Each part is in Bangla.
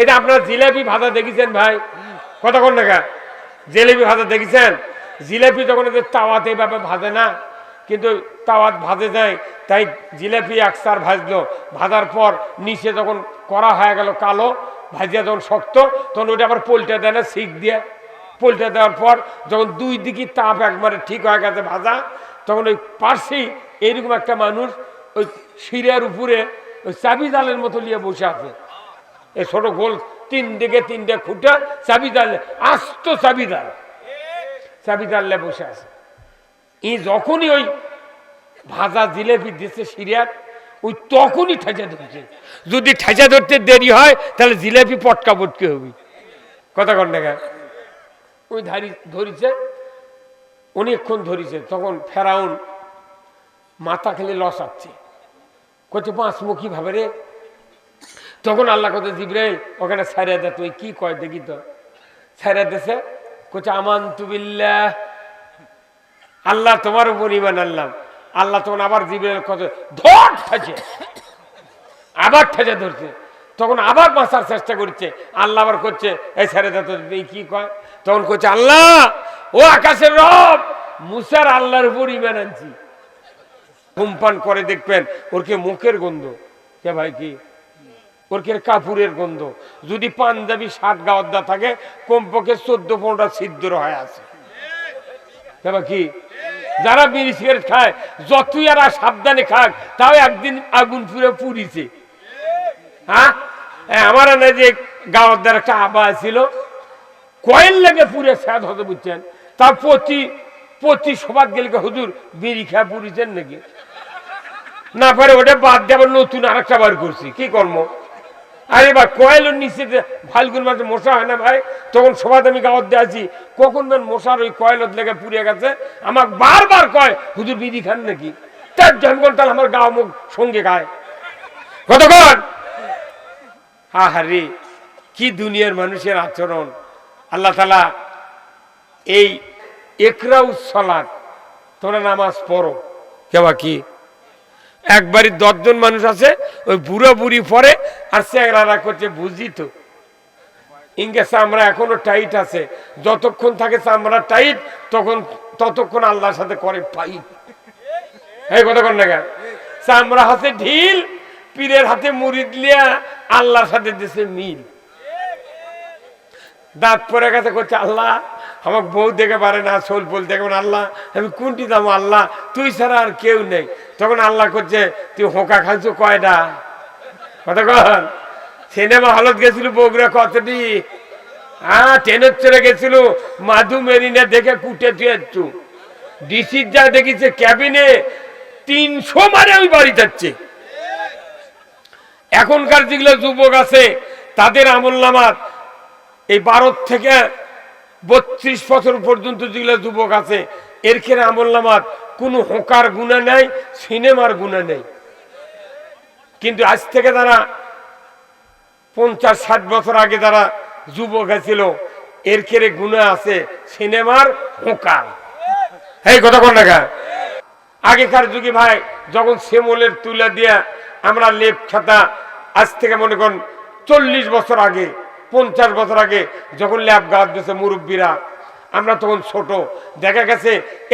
এটা আপনারা জিলাপি ভাজা দেখেছেন ভাই? কতক্ষণ দেখা জিলাপি ভাজা দেখেছেন? জিলাপি যখন এদের তাওয়াতে এভাবে ভাজে না, কিন্তু তাওয়াত ভাজে যায়, তাই জিলাপি একসার ভাজলো, ভাজার পর নিচে যখন করা হয়ে গেল কালো, ভাজিয়া যখন শক্ত, তখন ওইটা আবার পোলটা দেয় না, শিক দিয়ে পোলটা দেওয়ার পর যখন দুই দিকে তাপ একবারে ঠিক হয়ে গেছে ভাজা, তখন ওই পার্শ্বেই এইরকম একটা মানুষ ওই শিরার উপরে ওই চাবি জালের মতো নিয়ে বসে আছে। এই ছোট গোল তিন দিকে তিনটে খুঁটা চাবি জাল, আস্ত চাবি জাল, চাবি জানলে বসে আছে। যখনই ওই ভাজা জিলেপি দিচ্ছে সিরিয়ার, ওই তখনই ঠেঁচা ধরছে। যদি ঠেঁচা ধরতে দেরি হয় তাহলে জিলেপি পটকা পটকে হবে। কথা কন দেখা ওই ধরিছে, অনেকক্ষণ ধরিছে। তখন ফেরাউন মাথা খেলে লসাচ্ছে, করছে পাঁচমুখী ভাবে রে। তখন আল্লাহ কত জিবরাইল ওখানে ছাড়িয়ে দে, তুই কি কয় দেখি তো। ছাড়িয়ে দিছে, করছে আমানতু বিল্লাহ, আল্লাহ তোমার উপর ঈমান আনলাম। আল্লাহ তখন আবার জিবরাইল কত ধর ঠেছে, আবার ঠেচে ধরছে। তখন আবার বাঁচার চেষ্টা করছে, আল্লাহ আবার করছে এই ছেড়ে দে তো, কি কয়। তখন করছে আল্লাহ ও আকাশের রব, মুসার আল্লাহর উপর ঈমান আনছি। ধূমপান করে দেখবেন ওর কে মুখের গন্ধ, কে ভাই কি ওর কে কাপুরের গন্ধ। যদি পাঞ্জাবি শার্ট গাওয়াদা থাকে কমপক্ষে 14-15টা ছিদ্র হয়ে আছে। কি যারা বিড়ি সিগারেট খায় যতই এরা সাবধানে খাক, তাও একদিন আগুন পুরে পুড়িছে। হ্যাঁ, আমার না যে গাওয়ার একটা আবা ছিল, কয়েল লেগে পুড়ে স্যাদ হতে বুঝছেন। তার প্রতি সবাদ গেলে হুজুর বিড়ি খেয়ে পুড়িছেন নাকি? না পারে ওটা বাদ দেবার নতুন আর একটা বার করছি, কি কর্ম। আরে বা কয়েলের নিচে ফাল্গুন মাসে মশা হয় না ভাই, তখন সবাই আমি গাওয়ার দিয়ে আছি, কখন মশার ওই কয়েলত লেগে পুড়িয়ে গেছে। আমার বারবার কয় হুজুর বিড়ি খান নাকি? তার জনগণ তাহলে আমার গাও মুখ সঙ্গে গায় কতক্ষণ। হা হারি কি দুনিয়ার মানুষের আচরণ। আল্লাহ তাআলা এই ইকরাউস সালাত, তোমরা নামাজ পড়ো, কেবা কি একবারই 10 জন মানুষ আছে, ওই বুড়ো বুড়ি পরে আর চেংড়ারা করছে বুঝি তো। ইনকে চামড়া এখনো টাইট আছে, যতক্ষণ থাকে চামড়া টাইট ততক্ষণ আল্লাহর সাথে করে ফাইট। এই কথা কন না, চামড়া হাতে ঢিল, পীরের হাতে মুরিদ লিয়া আল্লাহর সাথে দিছে মিল। দাঁত পরে গেছে, করছে আল্লাহ আমার বউ দেখে পারে না, সোল পোল দেখে না, আল্লাহ আমি কোনটি দাম, আল্লাহ তুই ছাড়া আর কেউ নেই। তখন আল্লাহ করছে তুই হোকা খাইছো কয়টা? কতক্ষণ সিনেমা হলত গেছিল বগুড়া, কতটি? হ্যাঁ, ট্রেনের চড়ে গেছিল, মাধু মেরিনা দেখে কুটে তুই ডিসির যা দেখিছে ক্যাবিনে 300 মারে আমি বাড়ি যাচ্ছে। এখনকার যেগুলো যুবক আছে তাদের আমলনামাত এই 12 থেকে 32 বছর পর্যন্ত যেগুলো যুবক আছে এর ক্ষেত্রে আমলনামাত কোনো হোকার গুণা নেই, সিনেমার গুণা নেই। কিন্তু আজ থেকে তারা 50-60 বছর আগে যারা যুবক ছিল এর ক্ষেত্রে গুণা আছে সিনেমার হোকার। এই কথা কোন দেখা আগেকার যুগে ভাই যখন সেমলের তুলা দিয়া আমরা লেপ খাতা, আজ থেকে মনে করেন 40 বছর আগে 50 বছর আগে যখন ল্যাব গাছ দিয়েছে মুরব্বীরা, আমরা তখন ছোট, দেখা গেছে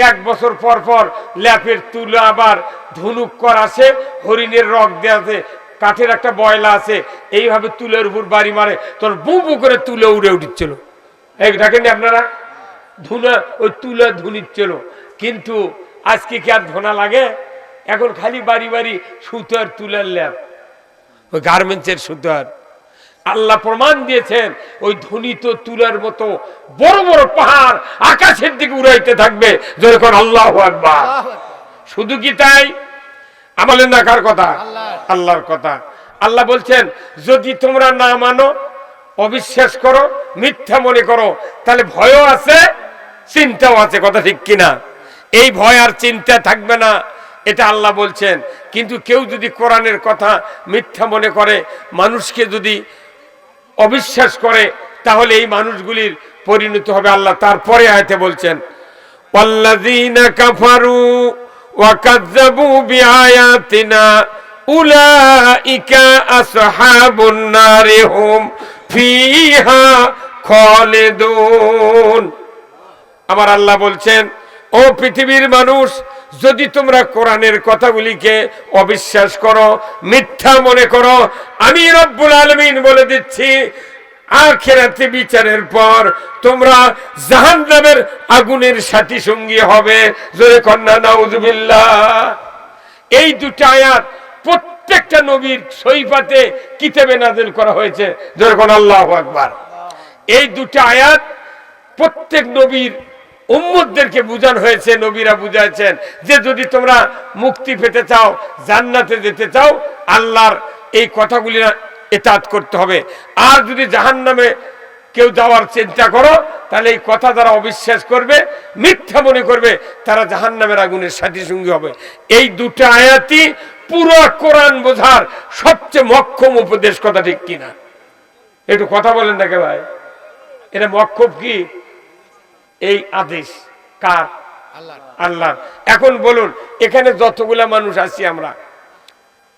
1 বছর পর পর ল্যাপের তুলা আবার ধনুক কর আছে, হরিণের রক দেওয়া আছে, কাঠের একটা বয়লা আছে, এইভাবে তুলের উপর বাড়ি মারে, তোর বুবু করে তুলে উড়ে উঠছিল। এই দেখেননি আপনারা ধুনা, ওই তুলা ধুনিচ্ছিল। কিন্তু আজকে কি আর ধোনা লাগে? এখন খালি বাড়ি বাড়ি সুতার তুলার ল্যাপ, ওই গার্মেন্টসের সুতার। আল্লাহ প্রমাণ দিয়েছেন ওই ধ্বনিত তুলার মতো বড় বড় পাহাড় আকাশের দিকে উড়াইতে থাকবে যখন আল্লাহু আকবার। শুধু কি তাই? আমলের না কার কথা? আল্লাহর কথা। আল্লাহ বলছেন যদি তোমরা না মানো, অবিশ্বাস করো, মিথ্যা মনে করো, তাহলে ভয়ও আছে, চিন্তাও আছে। কথা ঠিক কিনা? এই ভয় আর চিন্তা থাকবে না, এটা আল্লাহ বলছেন। কিন্তু কেউ যদি কোরআনের কথা মিথ্যা মনে করে, মানুষকে যদি অবিশ্বাস করে, তাহলে এই মানুষগুলির পরিণতি হবে আল্লাহ তারপরে আয়াতে বলছেন ওয়াল্লাযীনা কাফারু ওয়া কাযযাবু বিআয়াতিনা উলাইকা আসহাবুন নারি হুম ফিহা খালিদুন। আমার আল্লাহ বলছেন, ও পৃথিবীর মানুষ, যদি তোমরা কোরআনের কথাগুলিকে অবিশ্বাস করো, মিথ্যা মনে করো, আমি রব্বুল আলামিন বলে দিচ্ছি, আখিরাতে বিচারের পর তোমরা জাহান্নামের আগুনের সাথী সঙ্গী হবে। জোরে কন্যা নাউযুবিল্লাহ। এই দুটো আয়াত প্রত্যেকটা নবীর সহিফাতে কিতাবে নাযিল করা হয়েছে। জোরে কন্যা আল্লাহু আকবার। এই দুটো আয়াত প্রত্যেক নবীর উম্মতদেরকে বুঝানো হয়েছে, নবীরা বুঝাইছেন যে যদি তোমরা মুক্তি পেতে চাও, জান্নাতে যেতে চাও, আল্লাহর এই কথাগুলি ইতাআত করতে হবে। আর যদি জাহান্নামে কেউ যাওয়ার চিন্তা করো, তাহলে এই কথা যারা অবিশ্বাস করবে, মিথ্যা মনে করবে, তারা জাহান্নামের আগুনের সাথী সঙ্গী হবে। এই দুটো আয়াতই পুরো কোরআন বোঝার সবচেয়ে মক্ষম উপদেশ। কথা ঠিক কিনা? একটু কথা বলেন না কে ভাই? এটা মক্ষম কি? এই আদেশ কার? আল্লাহ। এখন বলুন, এখানে যতগুলা মানুষ আছি, আমরা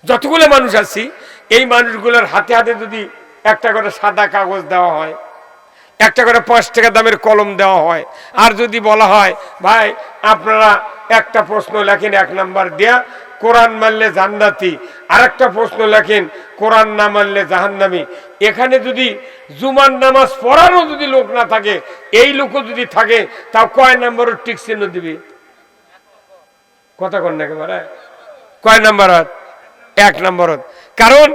যতগুলো মানুষ আছি, এই মানুষগুলোর হাতে হাতে যদি একটা করে সাদা কাগজ দেওয়া হয়, একটা করে 5 টাকা দামের কলম দেওয়া হয়, আর যদি বলা হয় ভাই আপনারা একটা প্রশ্ন লেখেন 1 নাম্বার দেয়া, কোরআন মানলে জান্নাতি, আর একটা প্রশ্ন লেখেন কোরআন না মানলে জাহান্নামী, এখানে যদি জুমার নামাজ পড়ারও যদি লোক না থাকে, এই লোকও যদি থাকে, তাও কয় নম্বরের টিক চিহ্ন দিবি? কথা কন না একেবারে? কয় নাম্বার? 1 নম্বর। কারণ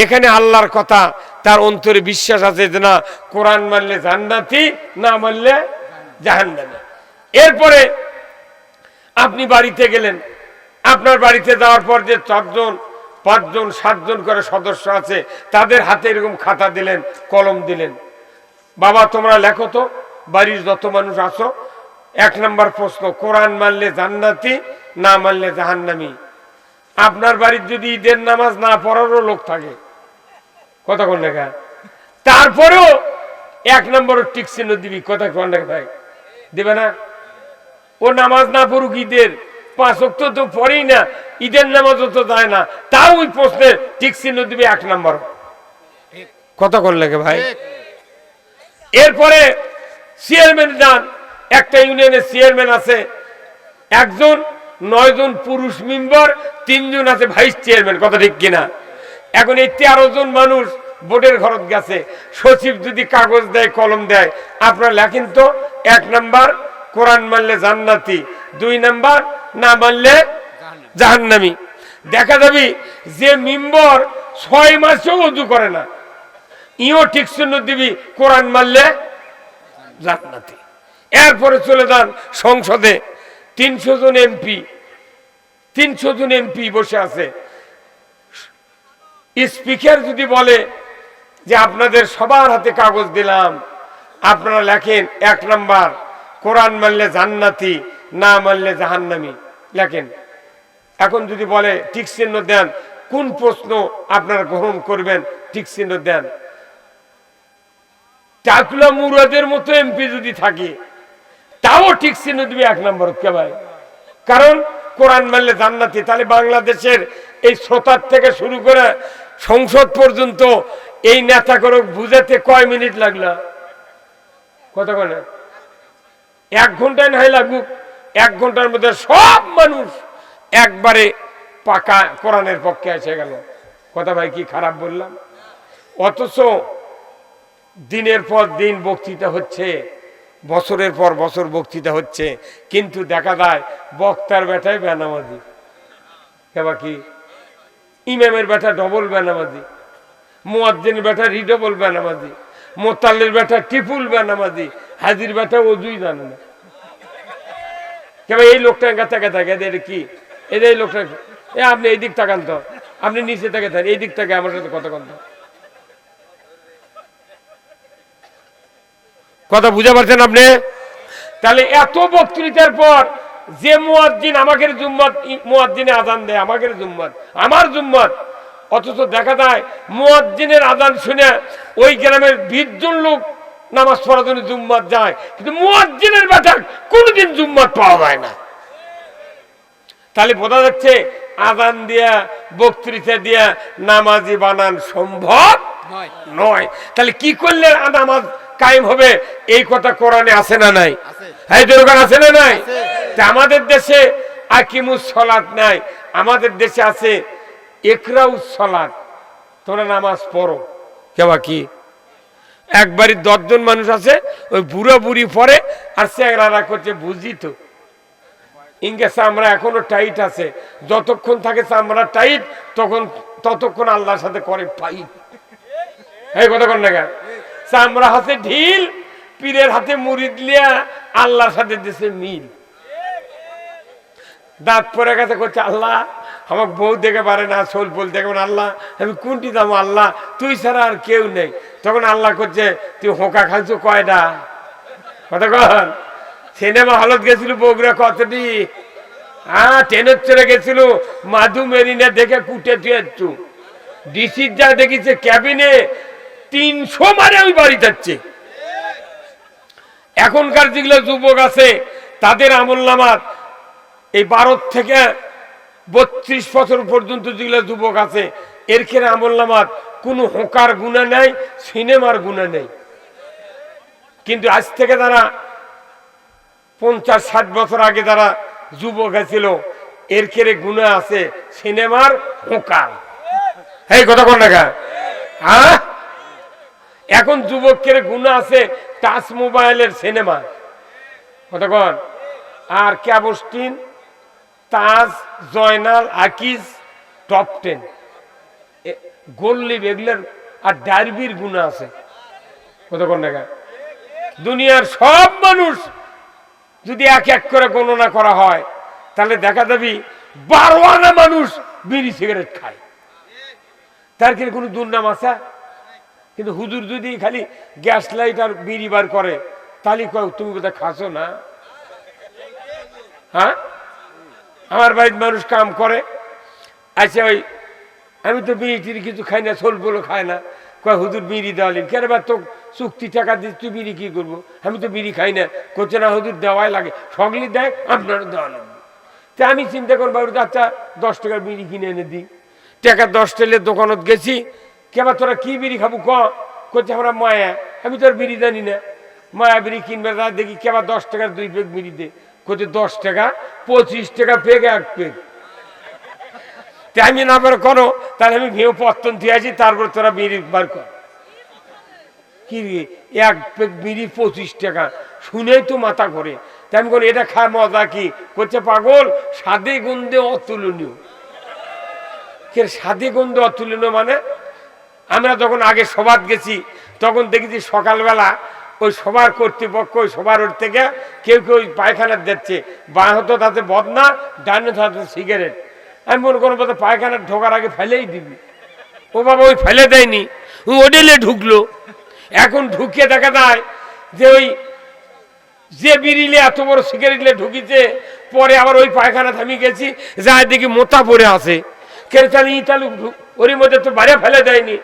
এখানে আল্লাহর কথা, তার অন্তরে বিশ্বাস আছে যে না, কোরআন মানলে জান্নাতি, না মানলে জাহান্নামী। এরপরে আপনি বাড়িতে গেলেন, আপনার বাড়িতে যাওয়ার পর যে 4 জন 5 জন 7 জন করে সদস্য আছে, তাদের হাতে এরকম খাতা দিলেন, কলম দিলেন, বাবা তোমরা লেখো তো, বাড়ির যত মানুষ আছো, 1 নম্বর প্রশ্ন, কোরআন মানলে জান্নাতি, না মানলে জাহান্নামী। আপনার বাড়ির যদি ঈদের নামাজ না পড়ারও লোক থাকে, কথা কোন লেখা, তারপরেও 1 নম্বরের টিক চিহ্ন দিবি। কথা কোন লেখা ভাই? দিবে না? ও নামাজ না পড়ুক, ঈদের 5 ওয়াক্ত তো পড়েই না, ঈদের নামাজও তো যায় না, তাও ওই প্রশ্নে টিক চিহ্ন দিবে 1 নম্বর। কথা কোন লেখা ভাই? এরপরে চেয়ারম্যান যান, একটা ইউনিয়নের চেয়ারম্যান আছে, 1 জন, 9 জন পুরুষ মেম্বার, 3 জন আছে ভাইস চেয়ারম্যান। কথা ঠিক কিনা? এখন এই 13 জন মানুষ বোর্ডের ঘরত গেছে, সচিব যদি কাগজ দেয়, কলম দেয়, আপনারা লেখেন তো 1 নাম্বার কোরআন মানলে জান্নাতি, 2 নাম্বার না মানলে জাহান্নামী। দেখা যাবে যে মেম্বার 6 মাসেও ওযু করে না, ইও ঠিক চিহ্ন দিবি কোরআন মানলে জান্নাতি। এরপরে চলে যান সংসদে, 300 জন এমপি, 300 জন এমপি বসে আছে। স্পিকার যদি বলে যে আপনাদের সবার হাতে কাগজ দিলাম, আপনারা লেখেন 1 নাম্বার কোরআন মানলে জান্নাতি, না মানলে জাহান্নামী, লেখেন। এখন যদি বলে টিক চিহ্ন দেন, কোন প্রশ্ন আপনারা গ্রহণ করবেন, টিক চিহ্ন দেন। টাকলা মুরাদের মতো এমপি যদি থাকে, তাও ঠিক চিহ্ন দিবে 1 নম্বর। কে ভাই? কারণ কোরআন মানলে জান্নাতি। তাহলে বাংলাদেশের এই শ্রোতার থেকে শুরু করে সংসদ পর্যন্ত এই নেতা করে বুঝাতে কয় মিনিট লাগলো? কথা বলে 1 ঘন্টায় নাই লাগুক, 1 ঘন্টার মধ্যে সব মানুষ একবারে পাকা কোরআনের পক্ষে এসে গেল। কথা ভাই কি খারাপ বললাম? অথচ দিনের পর দিন বক্তৃতা হচ্ছে, বছরের পর বছর বক্তৃতা হচ্ছে, কিন্তু দেখা যায় বক্তার বেটায় বেনামাজি, কেবা কি ইমামের বেটা ডবল বেনামাজি, মুয়াজ্জিনের বেটা রিডবল বেনামাজি, মোতাল্লির বেটা ট্রিপল বেনামাজি, হাজির বেটা ওযুই জানে না। কেবা এই লোকটা গাথা থাকে, এটা কি? এই লোকটা, আপনি এই দিক তাকান তো, আপনি নিচে থেকে থাকেন, এই দিক থেকে আমার সাথে কথা কন তো। কথা বুঝতে পারছেন আপনি? তাহলে এত বক্তৃতার পর যে মুয়াজ্জিন আমাদের জুম্মাত, মুয়াজ্জিনে আযান দেয় আমাদের জুম্মাত, আমার জুম্মাত, অথচ দেখা যায় মুয়াজ্জিনের আযান শুনে ওই গ্রামের 20 জন লোক নামাজ পড়ার জন্য জুম্মাত যায়, কিন্তু মুয়াজ্জিনের বেটা কোনোদিন জুম্মাত পাওয়া যায় না। তাহলে বোঝা যাচ্ছে আযান দিয়া, বক্তৃতা দিয়া নামাজি বানান সম্ভব নয়। তাহলে কি করলে নামাজ কায়েম হবে? এই কথা কোরআনে আছে না নাই? এই দরকার আছে না নাই? আমাদের দেশে আকিমুস সালাত নাই, আমাদের দেশে আছে ইকরাউস সালাত, তোমরা নামাজ পড়ো। কেবা কি একবারই 10 জন মানুষ আছে, ওই বুড়ো বুড়ি পড়ে আর চেংড়ারা করছে বুঝি তো ইনকে চামড়া এখনো টাইট আছে, যতক্ষণ থাকে চামড়া টাইট ততক্ষণ আল্লাহর সাথে করে ফাইট। এই কথা কন না, চামড়া হাতে ঢিল, পীরের হাতে মুড়িদ লিয়া আল্লাহর সাথে দেশে মিল। দাঁত পরে গেছে করছে আল্লাহ আমার বউ দেখে পারে না, সোল বল দেখে আল্লাহ আমি কোনটি দাম, আল্লাহ তুই ছাড়া আর কেউ নেই। তখন আল্লাহ করছে তুই হোঁকা খাইছো কয়টা? কথা কন। সিনেমা হলত গেছিল বগুড়া, কতটি? হ্যাঁ, ট্রেনের চড়ে গেছিল, মাধু মেরিনে দেখে কুটে তুই ডিসির যা দেখিছে ক্যাবিনে 300 মারে ওই বাড়ি যাচ্ছে। এখনকার যেগুলো যুবক আছে তাদের আমলনামাত এই 12 থেকে 32 বছর পর্যন্ত যেগুলো যুবক আছে এর ক্ষেত্রে আমলনামাত কোনো হোঁকার গুণা নাই, সিনেমার গুণা নেই। কিন্তু আজ থেকে তারা 50-60 বছর আগে যারা যুবক ছিল এর ক্ষেত্রে গুণা আছে সিনেমার হোঁকার। এই কথা কোন দেখা? হ্যাঁ, এখন যুবকের গুণা আছে টাচ মোবাইলের সিনেমা। কথা কন। আর ক্যাবস্টিন, তাজ, জয়নাল, আকিজ, টপ 10, গোল্লি বেগলের আর ডারবির গুণা আছে। কথা কন দেখা? দুনিয়ার সব মানুষ যদি এক এক করে গণনা করা হয় তাহলে দেখা যাবে 12 আনা মানুষ বিড়ি সিগারেট খায়। তার কি কোনো দুর্নাম আছে? কিন্তু হুজুর যদি খালি গ্যাস লাইট আর বিড়ি বার করে তাহলে তুমি কোথায় খাসো না? হ্যাঁ, আমার বাড়ির মানুষ কাম করে, আচ্ছা ওই আমি তো বিড়ি টিড়ি কিছু খাই না, সোল বলো খায় না, কয় হুজুর বিড়ি দেওয়ালেন কেন? বা তো চুক্তি টাকা দিচ্ছি, তুই বিড়ি কি করবো? আমি তো বিড়ি খাই না। করছে না হুজুর দেওয়াই লাগে, সকলেই দেয়, আপনারও দেওয়া লাগবে। তা আমি চিন্তা করবো আচ্ছা 10 টাকার বিড়ি কিনে এনে দিই। টাকা 10 টাকা দোকানত গেছি, কেবা তোরা কি বিড়ি খাবো করছে আমরা মায়া। আমি তো আর বিড়ি জানি না, মায়া বিড়ি কিনবে না, দেখি কেবা 10 টাকার 2 পেগ বিড়ি দে। করছে 10 টাকা, 25 টাকা পেগ, 1 পেগ। তাই আমি না পারে করো, তাহলে আমি ভেউ পত্তন দিয়ে আসি, তারপর তোরা বিড়ি বার কর। কি 1 পেগ বিড়ি 25 টাকা, শুনেই তো মাথা ঘোরে। তাই আমি বলি এটা খায় মজা কি? করছে পাগল, স্বাদে গন্ধে অতুলনীয়। স্বাদে গন্ধে অতুলনীয় মানে আমরা যখন আগে সভাত গেছি তখন দেখেছি সকালবেলা ওই সবার কর্তৃপক্ষ ওই সবার ওর থেকে কেউ কেউ পায়খানা দিচ্ছে, বাঁ হতো তাতে বদনা, ডান হাতে সিগারেট। আমি মনে করবো পায়খানা ঢোকার আগে ফেলেই দিবি। ও বাবা ওই ফেলে দেয়নি, ওডেলে ঢুকলো। এখন ঢুকিয়ে দেখা যায় যে ওই যে বিড়িলে এত বড় সিগারেট ঢুকিছে, পরে আবার ওই পায়খানা থামি গেছি, যা দেখি মোতা পড়ে আছে। ওর মধ্যে তো বাইরে ফেলে দেয়নি,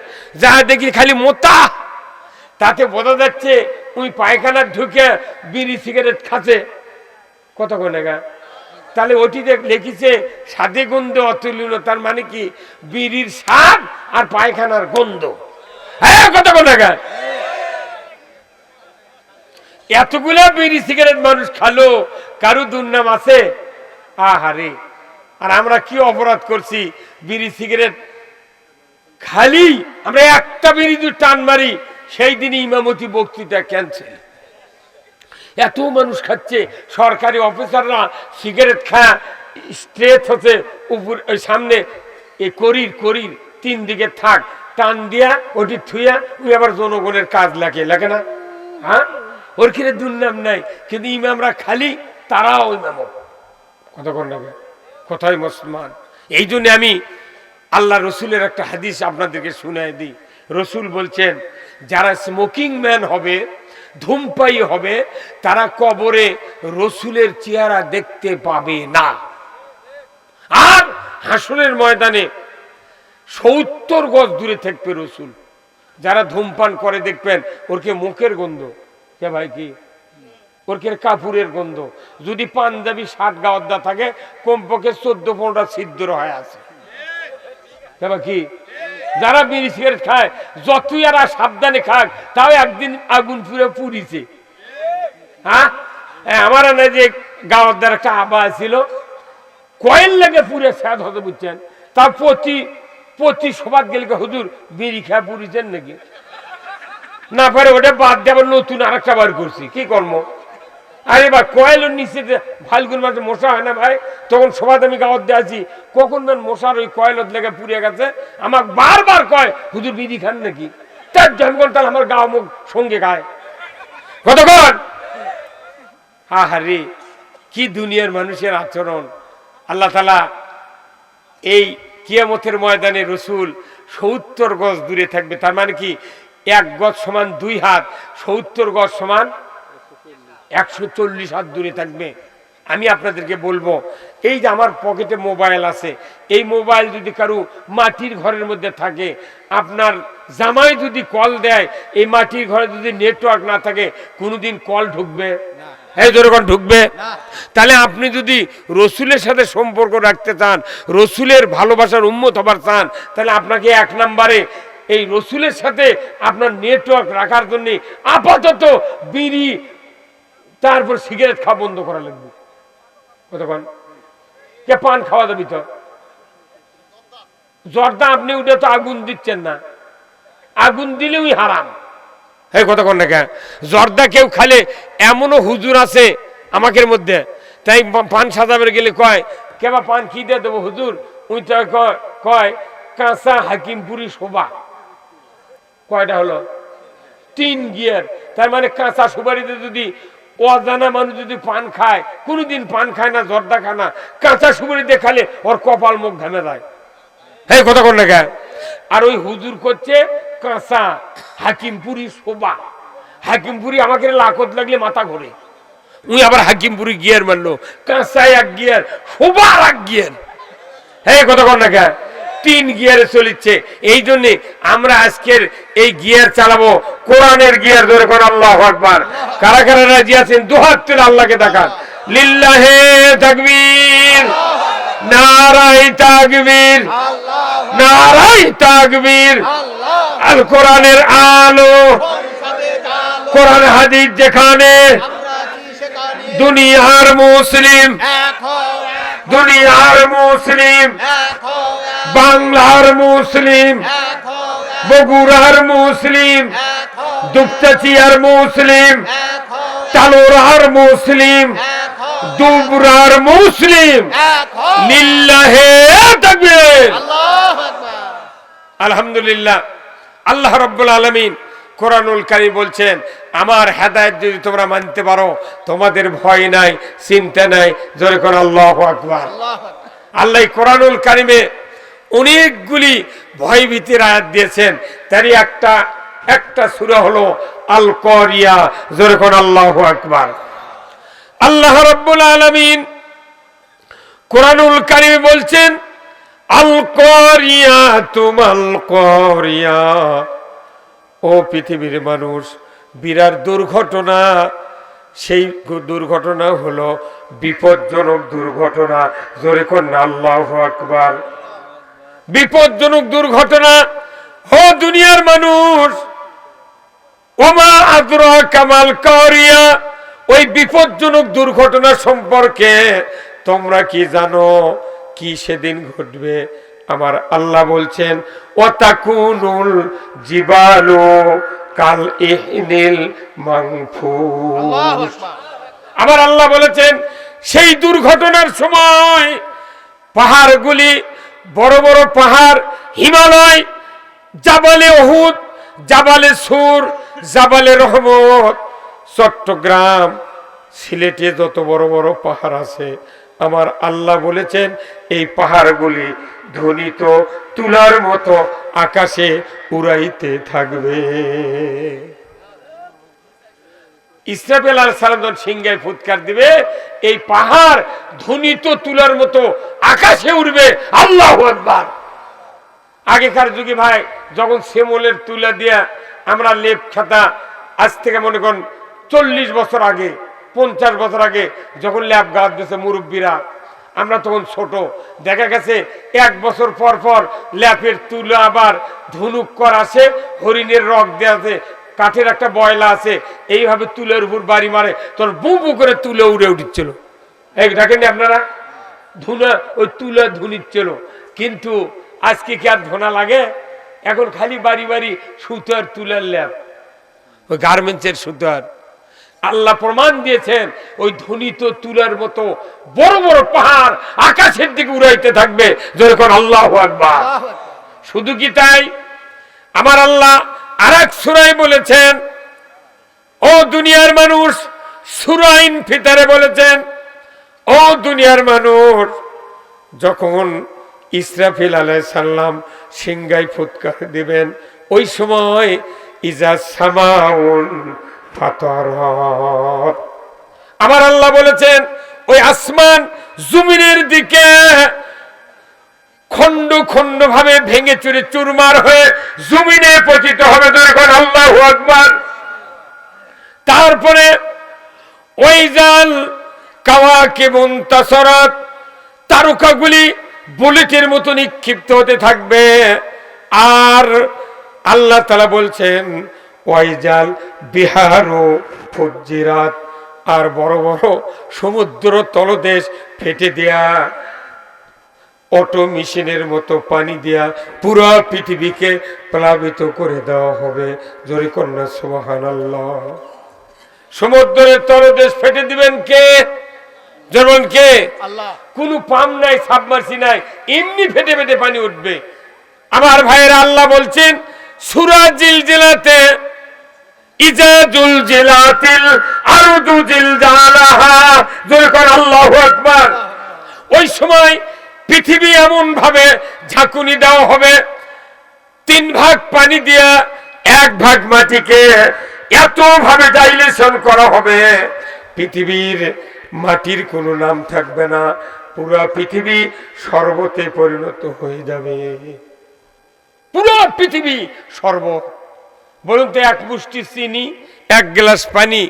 যা দেখি খালি মোতা। তাতে বোঝা যাচ্ছে ওই পায়খানা ঢুকে বিড়ি সিগারেট খাচ্ছে। কত কোনে গা? তাহলে ওটিতে লিখেছে স্বাদে গন্ধে অতুলনীয়, তার মানে কি বিড়ির স্বাদ আর পায়খানার গন্ধ। হ্যাঁ, কত কোনে গা? এতগুলা বিড়ি সিগারেট মানুষ খালো, কারো দুর্নাম আছে? আহারে, আর আমরা কি অপরাধ করছি? বিড়ি সিগারেট খালি আমরা একটা বিড়ি যদি টান মারি সেই দিনই ইমামতি বক্তৃতা ক্যান্সেল। এত মানুষ খাচ্ছে, সরকারি অফিসাররা সিগারেট খায় স্ট্রেট হচ্ছে উপর ওই সামনে এই করির 3 দিকে থাক, টান দিয়া ওটি থুইয়া ওই আবার জনগণের কাজ লাগে না? হ্যাঁ, ওর ক্ষেত্রে দুর্নাম নাই, কিন্তু ইমামরা খালি, তারাও ইমাম। কতক্ষণ লাগে? কোথায় মুসলমান? এই জন্য আমি আল্লাহ রসুলের একটা হাদিস আপনাদেরকে শুনাই দিই। রসুল বলছেন যারা স্মোকিং ম্যান হবে, ধূমপায়ী হবে, তারা কবরে রসুলের চেহারা দেখতে পাবে না। আর হাসরের ময়দানে 70 গজ দূরে থাকবে রসুল। যারা ধূমপান করে দেখবেন ওরকে মুখের গন্ধ, কে ভাই কি ওরকে কাপুরের গন্ধ। যদি পাঞ্জাবি শার্ট গাওয়াদা থাকে কমপক্ষে 14-15টা ছিদ্র হয়ে আছে। কি যারা বিড়ি সিগারেট খায় যতই আর সাবধানে খাক তাও একদিন আগুন পুরে পুড়িছে। হ্যাঁ, আমার না যে গাঁওয়ার দ্বারা একটা আবা ছিল, কয়েল লেগে পুড়ে স্যাদ হতে বুঝছেন, তার প্রতি সবাদ গেলে হুজুর বিড়ি খেয়ে পুড়িছেন নাকি, না পারে ওটা বাদ দেবার নতুন আর একটা বার করছি, কি কর্ম। আরে বা কয়েলের নিচে ফাল্গুন মাসে মশা হয় না ভাই, তখন সবাই আমি গাঁৱত দিয়ে আছি, কখন মান মশার ওই কয়েলত লেগে পুড়িয়ে গেছে, আমাকে বারবার কয় হুজুর বিড়ি খান নাকি, তার জনগণ তাহলে আমার গাঁও মুখ সঙ্গে খায় কতক্ষণ। হা হারি কি দুনিয়ার মানুষের আচরণ। আল্লাহ তাআলা এই কিয়ামতের ময়দানে রসুল 70 গজ দূরে থাকবে, তার মানে কি 1 গজ সমান 2 হাত, 70 গজ সমান 140 হাত দূরে থাকবে। আমি আপনাদেরকে বলবো, এই যে আমার পকেটে মোবাইল আছে, এই মোবাইল যদি কারো মাটির ঘরের মধ্যে থাকে, আপনার জামাই যদি কল দেয়, এই মাটির ঘরে যদি নেটওয়ার্ক না থাকে কোনোদিন কল ঢুকবে? এই যখন ঢুকবে, তাহলে আপনি যদি রসুলের সাথে সম্পর্ক রাখতে চান, রসুলের ভালোবাসার উম্মত হবার চান, তাহলে আপনাকে 1 নম্বরে এই রসুলের সাথে আপনার নেটওয়ার্ক রাখার জন্য আপাতত বিড়ি তারপর সিগারেট খাওয়া বন্ধ করা লাগবে। কতক্ষণ কে পান খাওয়া যাবি তো, জর্দা আপনি উঠে তো আগুন দিচ্ছেন না, আগুন দিলেই হারাম। হ্যাঁ, কতক্ষণ না কেন জর্দা কেউ খালে, এমনও হুজুর আছে আমাদের মধ্যে, তাই পান সাজাবের গেলে কয় কেবা পান কি দিয়ে দেবো হুজুর, ওই তো কয় কাঁচা হাকিমপুরি শোভা। কয়টা হলো? 3 গিয়ার। তার মানে কাঁচা সুপারিতে যদি অজানা মানুষ যদি পান খায়, কোনোদিন পান খায় না, জর্দা খায় না, কাঁচা সুপারিতে খালে ওর কপাল মুখ ঘামে যায়। হ্যাঁ, কতক্ষণ না কেন। আর ওই হুজুর করছে কাঁচা হাকিমপুরি শোভা। হাকিমপুরি আমাকে লাকত লাগলে মাথা ঘোরে, উনি আবার হাকিমপুরি গিয়ার মারলো, কাঁচা 1 গিয়ার, শোভা 1 গিয়ার। হ্যাঁ, কতক্ষণ না কেন 3 গিয়ারে চলিচ্ছে। এই জন্য আমরা আজকের এই গিয়ার চালাবো কোরআনের গিয়ার ধরে। কোন আল্লাহু আকবার। কারা কারা রাজি আছেন দুহাত তুলে আল্লাহকে দেখান। লিল্লাহে তাকবীর, নারায়ে তাকবীর, নারায়ে তাকবীর। আল কোরআনের আলো, কোরআন হাদিস যেখানে, দুনিয়ার মুসলিম, দুনিয়ার মুসলিম, বাংলার মুসলিম, বগুড়ার মুসলিম, দুপচাচিয়ার মুসলিম, তালোরার মুসলিম, দুবরার মুসলিম। লিল্লাহে তাকবীর, আলহামদুলিল্লাহ। আল্লাহ রাব্বুল আলামিন কোরআনুল কারীম বলছেন, আমার হেদায়েত যদি তোমরা মানতে পারো, তোমাদের ভয় নাই, চিন্তা নাই। জোরে করে আল্লাহু আকবার। আল্লাহ কোরআনুল কারীমে অনেকগুলি ভয় ভীতির আয়াত দিয়েছেন, তারই একটা সূরা হলো আল কারিয়া। জোরে করে আল্লাহু আকবার। আল্লাহ রাব্বুল আলামিন কোরআনুল কারীমে বলছেন, আল কারিয়া তুমাল কারিয়া। ও পৃথিবীর মানুষ, বিরাট দুর্ঘটনা। সেই দুর্ঘটনা হলো বিপজ্জনক দুর্ঘটনা। জোরে কন্যা আল্লাহু আকবার। বিপজ্জনক দুর্ঘটনা। ও দুনিয়ার মানুষ, ওমা আদরাকা মাল কারিয়া। ওই বিপজ্জনক দুর্ঘটনা সম্পর্কে তোমরা কি জানো? কি সেদিন ঘটবে? আমার আল্লাহ বলছেন, ওয়াতাকুনুল জিবালু কাল ইহনিল মানফুস। আমার আল্লাহ বলেছেন, সেই দুর্ঘটনার সময় পাহাড়গুলি, বড় বড় পাহাড়, হিমালয়, জাবালে উহুদ, জাবালে সুর, জাবালে রহমত, চট্টগ্রাম, সিলেটে যত বড় বড় পাহাড় আছে, আমার আল্লাহ বলেছেন এই পাহাড়গুলি ধ্বনিত তুলার মতো আকাশে উড়াইতে থাকবে। ইসরাফিল আলাইহিস সালাম যখন সিংহায় ফুৎকার দিবে, এই পাহাড় ধ্বনিত তুলার মতো আকাশে উড়বে। আল্লাহু আকবার। আগেকার যুগে ভাই, যখন সেমলের তুলা দিয়া আমরা লেপ খাতা, আজ থেকে মনে করেন 40 বছর আগে, 50 বছর আগে, যখন ল্যাব গাছ দিয়েছে মুরব্বীরা, আমরা তখন ছোট, দেখা গেছে 1 বছর পর পর ল্যাপের তুলে আবার ধনুক করা আছে, হরিণের রক দেওয়া আছে, কাঠের একটা বয়লা আছে, এইভাবে তুলের উপর বাড়ি মারে, তোর বু বু করে তুলে উড়ে উঠছিল। এই দেখেন আপনারা, ধুনা ওই তুলে ধুনিচ্ছিল। কিন্তু আজকে কি আর ধোনা লাগে? এখন খালি বাড়ি বাড়ি সুতার তুলের ল্যাপ, ওই গার্মেন্টসের সুতার। আল্লাহ প্রমাণ দিয়েছেন ওই ধ্বনিত তুলার মতো বড় বড় পাহাড় আকাশের দিকে উড়াইতে থাকবে, যখন আল্লাহু আকবার। শুধু কি তাই, আমার আল্লাহ আরেক সূরায় বলেছেন, ও দুনিয়ার মানুষ, সূরা ইনফিতারে বলেছেন, ও দুনিয়ার মানুষ, যখন ইসরাফিল আলাইহিস সালাম সিংহায় ফুৎকার দিবেন, ওই সময় ইজা সামাউন ফাতারাত, আমার আল্লাহ বলেছেন ওই আসমান জমিনের দিকে খন্ড খন্ড ভাবে ভেঙে চুরে চুরমার হয়ে জমিনে পতিত হবে, যখন আল্লাহু আকবার। তারপরে ওই জাল কাওয়াকিবুন তাসারাত, তারকাগুলি বুলেটের মতো নিক্ষিপ্ত হতে থাকবে। আর আল্লাহ তাআলা বলছেন ওয়াইজাল বিহারু ফুজ্জিরাত, আর বড় বড় সমুদ্র তলদেশ ফেটে দেয়া অটো মেশিনের মতো পানি দেয়া পুরো পৃথিবীকে প্লাবিত করে দেওয়া হবে। জোরে কন্যা সুবহানাল্লাহ। সমুদ্রের তলদেশ ফেটে দিবেন কে? যেমন কে? আল্লাহ। কোনো পাম্প নাই, সাবমার্সি নাই, এমনি ফেটে ফেটে পানি উঠবে। আমার ভাইয়েরা, আল্লাহ বলছেন সূরা জিলজিলাতে, ইজা জুলজিলাতিল আরদু জিলজালাহা, যখন আল্লাহু আকবার, ওই সময় পৃথিবী এমন ভাবে ঝাঁকুনি দেওয়া হবে, 3 ভাগ পানি দিয়া 1 ভাগ মাটিকে এত ভাবে ডাইলেশন করা হবে, পৃথিবীর মাটির কোনো নাম থাকবে না, পুরো পৃথিবী শরবতে পরিণত হয়ে যাবে। পুরো পৃথিবী শরবত। বলুন তো, 1 মুষ্টি চিনি, 1 গ্লাস পানি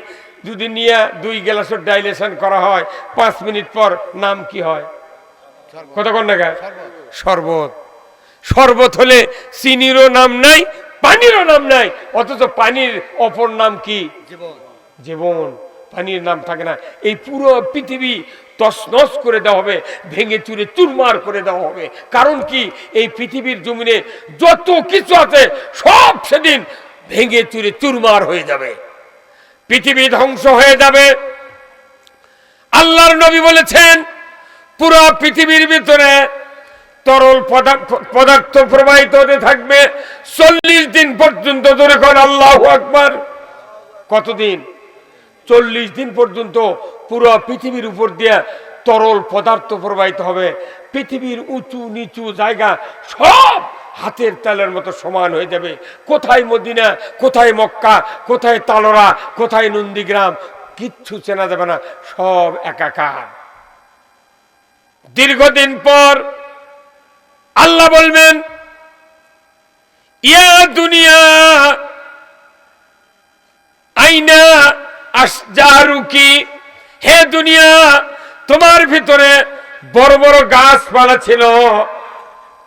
যদি নিয়ে 2 গ্লাসের ডাইলেশন করা হয়, 5 মিনিট পর নাম কি হয়? কতক্ষণ না? শরবত। শরবত হলে চিনিরও নাম নাই, পানিরও নাম নাই, অথচ পানির অপর নাম কি? জীবন। পানির নাম থাকে না। এই পুরো পৃথিবী তছনছ করে দেওয়া হবে, ভেঙে চুরে চুরমার করে দেওয়া হবে। কারণ কি? এই পৃথিবীর জমিনে যত কিছু আছে সব সেদিন ভেঙে চুরে চুরমার হয়ে যাবে, পৃথিবী ধ্বংস হয়ে যাবে। আল্লাহর নবী বলেছেন পুরো পৃথিবীর ভিতরে তরল পদার্থ প্রবাহিত হতে থাকবে 40 দিন পর্যন্ত। ধরে কোন আল্লাহু আকবার। কতদিন? 40 দিন পর্যন্ত পুরো পৃথিবীর উপর দিয়ে তরল পদার্থ প্রবাহিত হবে। পৃথিবীর উঁচু নিচু জায়গা সব হাতের তালের মতো সমান হয়ে যাবে। কোথায় মদিনা, কোথায় মক্কা, কোথায় তালোরা, কোথায় নন্দীগ্রাম, কিচ্ছু চেনা যাবে না, সব একাকার। দীর্ঘদিন পর আল্লাহ বলবেন, ইয়া দুনিয়া আইনা আশজারুকি, হে দুনিয়া, তোমার ভিতরে বড় বড় গাছপালা ছিল,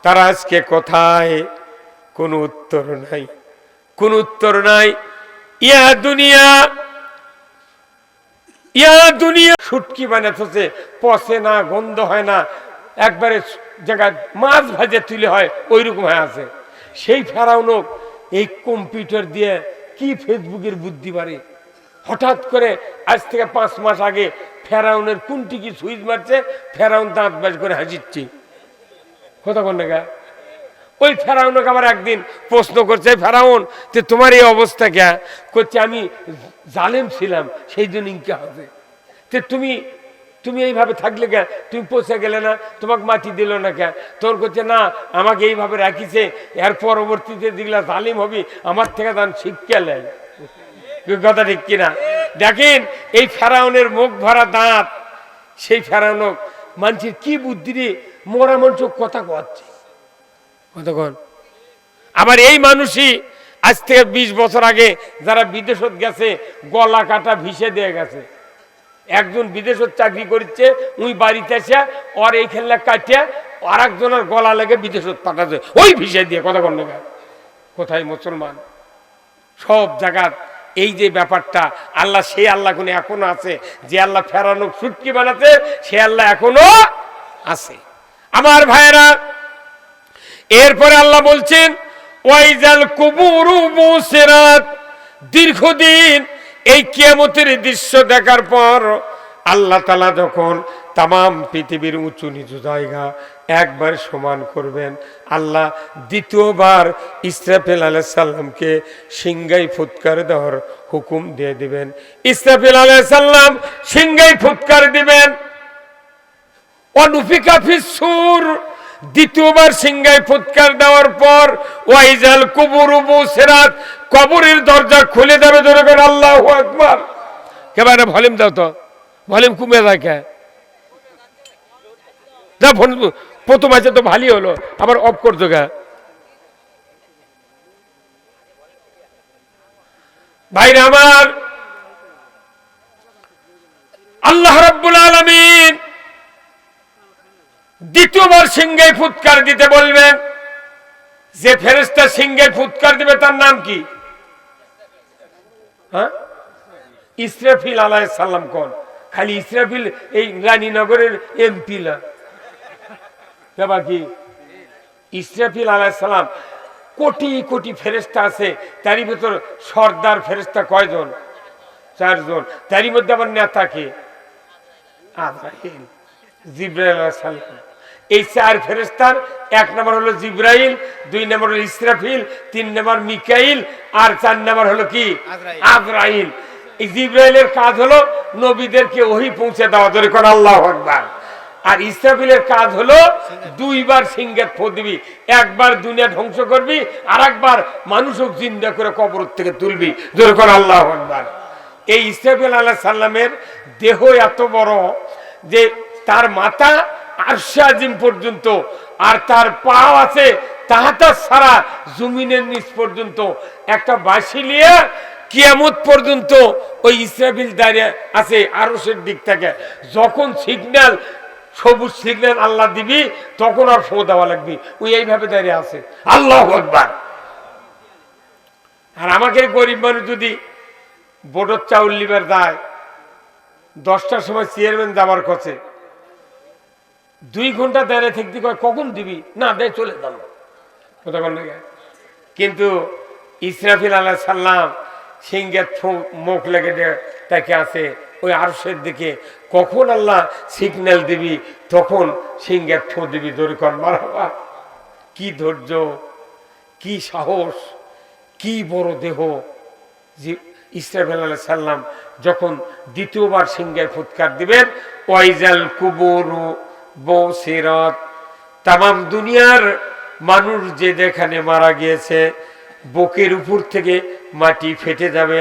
তারা আজকে কোথায়? কোনো উত্তর নাই, কোনো উত্তর নাই। ইয়া দুনিয়া, ইয়া দুনিয়া, শুটকি বানাচ্ছে, পচে না, গন্ধ হয় না, একবারে জায়গায় মাছ ভাজে তুলে হয়, ওই রকম হয়ে আছে। সেই ফেরাউনও এই কম্পিউটার দিয়ে কি ফেসবুকের বুদ্ধি বাড়ে, হঠাৎ করে আজ থেকে 5 মাস আগে ফেরাউনের কোনটি কি সুইচ মারছে, ফেরাউন দাঁত বাজ করে হাসিচ্ছে। কথা কোন না? ওই ফেরাউনকে আবার একদিন প্রশ্ন করছে, ফেরাউন যে তোমার এই অবস্থা কে? করছে আমি জালেম ছিলাম, সেই জন্য ইনকে হবে। যে তুমি এইভাবে থাকলে কে? তুমি পচে গেলে না, তোমাকে মাটি দিল না কে? তোর করছে না, আমাকে এইভাবে রাখিছে, এর পরবর্তীতে দিলা জালিম হবি, আমার থেকে দান শিক্ষা নেয়। কথা ঠিক কিনা? দেখেন এই ফেরাউনের মুখ ভরা দাঁত, সেই ফেরাউনক মানুষের কি বুদ্ধি রে, মরা মানুষ কথা কচ্ছে কতক্ষণ। আবার এই মানুষই আজ থেকে 20 বছর আগে যারা বিদেশত গেছে, গলা কাটা ভিসে দিয়ে গেছে। একজন বিদেশত চাকরি করছে, উই বাড়িতে আসে ওর এই খেলনা কাটিয়া আর একজনের গলা লেগে বিদেশত পাঠাচ্ছে ওই ভিসা দিয়ে। কথা কন না, কোথায় মুসলমান? সব জায়গা এই যে ব্যাপারটা, আল্লাহ সেই আল্লাহ কোন এখনো আছে, যে আল্লাহ ফেরানো ছুটকি বানাতে সে আল্লাহ এখনো আছে। আমার ভাইয়েরা, এরপরে আল্লাহ বলছেন ওয়াইজাল কুবুরু বুসিরাত। দীর্ঘদিন এই কিয়ামতের দৃশ্য দেখার পর আল্লাহ তাআলা যখন তাম পৃথিবীর উঁচু নিচু জায়গা একবার সমান করবেন, আল্লাহ দ্বিতীয়বার ইসরাফিল আলাইহিস সালামকে সিংহায় ফুৎকার দেওয়ার হুকুম দিয়ে দিবেন। ইসরাফিল আলাইহিস সালাম সিংহায় ফুৎকার দিবেন। অনুফিকা ফিস সূর, দ্বিতীয়বার সিংহায় ফুৎকার দেওয়ার পর ওয়াইজাল কুবুরু বুসিরাত, কবরের দরজা খুলে যাবে। জোরে করে আল্লাহু আকবার। কেবারে ভলিউম দাও তো, ভলিউম কমে যায় কে? যা প্রথম আছে তো ভালোই হলো, আবার অফ করছো কে? ভাইরা আমার, আল্লাহ রাব্বুল আলামিন দ্বিতীয়বার সিংহায় ফুৎকার দিতে বলবেন। যে ফেরেশতা সিংহায় ফুৎকার দিবে তার নাম কি? হ্যাঁ, ইসরাফিল আলাইহিস সালাম। কোন? খালি ইসরাফিল এই রানীনগরের এমপি না, কি ইসরাফিল আলাইহিস সালাম কোটি কোটি ফেরেশতা আছে, তারই ভিতর সর্দার ফেরেশতা কয়জন? 4 জন। তারই মধ্যে আবার নেতা কে? আজরাইল, জিবরাইল আলাইহিস সালাম। এই 4 ফেরেশতার 1 নম্বর হলো জিবরাইল, 2 নম্বর হলো ইসরাফিল, 3 নম্বর মিকাইল, আর 4 নম্বর হলো কি? আজরাইল। এই জিবরাইলের কাজ হলো নবীদেরকে ওহী পৌঁছে দেওয়া। জোরে কোন আল্লাহু আকবার। আর ইসরাফিলের কাজ হলো 2 বার সিংহের ফু দিবি, একবার দুনিয়া ধ্বংস করবি, আর একবার মানুষক জিন্দা করে কবর থেকে তুলবি। জোরে কোন আল্লাহু আকবার। এই ইসরাফিল আলাইহিস সালামের দেহ এত বড় যে তার মাথা আরশে আজিম পর্যন্ত, আর তার পা আছে তাহাতা সারা জমিনের নিচ পর্যন্ত। একটা বাঁশি নিয়ে কিয়ামত পর্যন্ত ওই ইসরাফিল দাঁড়িয়ে আছে আরশের দিক থেকে। যখন সিগন্যাল, সবুজ সিগন্যাল আল্লাহ দিবি, তখন আর ফু দেওয়া লাগবি। ওই এইভাবে দাঁড়িয়ে আছে। আল্লাহু আকবার। আর আমাকে গরিব মানুষ যদি বোর্ডের চাউল লিবার দেয়, 10টার সময় চেয়ারম্যান যাবার কাছে 2 ঘন্টা দাঁড়িয়ে থাকতে কয় কখন দিবি, না দেয় চলে যান। কিন্তু ইসরাফিল আলাইহিস সালাম সিংহের মুখ লেগে তাকে আছে ওই আরশের দিকে। কখন আল্লাহ সিগন্যাল দিবি তখন সিংহের ফু দিবি। জোরে কর মারহাবা। কি ধৈর্য, কি সাহস, কি বড় দেহ। যে ইসরাফিল আলাইহিস সালাম যখন দ্বিতীয়বার সিংহের ফুৎকার দিবেন, ওয়াইজাল কুবুরু বুসিরাত, তাম দুনিয়ার মানুষ যে যেখানে মারা গিয়েছে বুকের উপর থেকে মাটি ফেটে যাবে,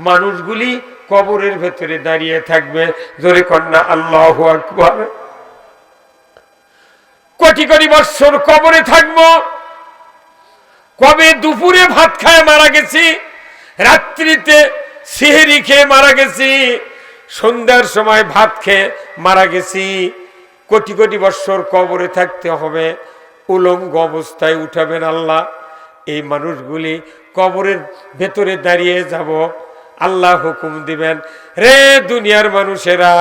মানুষগুলি কবরের ভেতরে দাঁড়িয়ে থাকবে। জোরে কন্যা আল্লাহু আকবার। কোটি কোটি বছর কবরে থাকবো। কবে দুপুরে ভাত খায় মারা গেছি, রাত্রিতে সেহরি খেয়ে মারা গেছি, সন্ধ্যার সময় ভাত খেয়ে মারা গেছি। কোটি কোটি বছর কবরে থাকতে হবে, উলঙ্গ অবস্থায় উঠাবেন আল্লাহ। এই মানুষগুলি কবরের ভেতরে দাঁড়িয়ে যাব। আল্লাহ হুকুম দিবেন, রে দুনিয়ার মানুষেরা,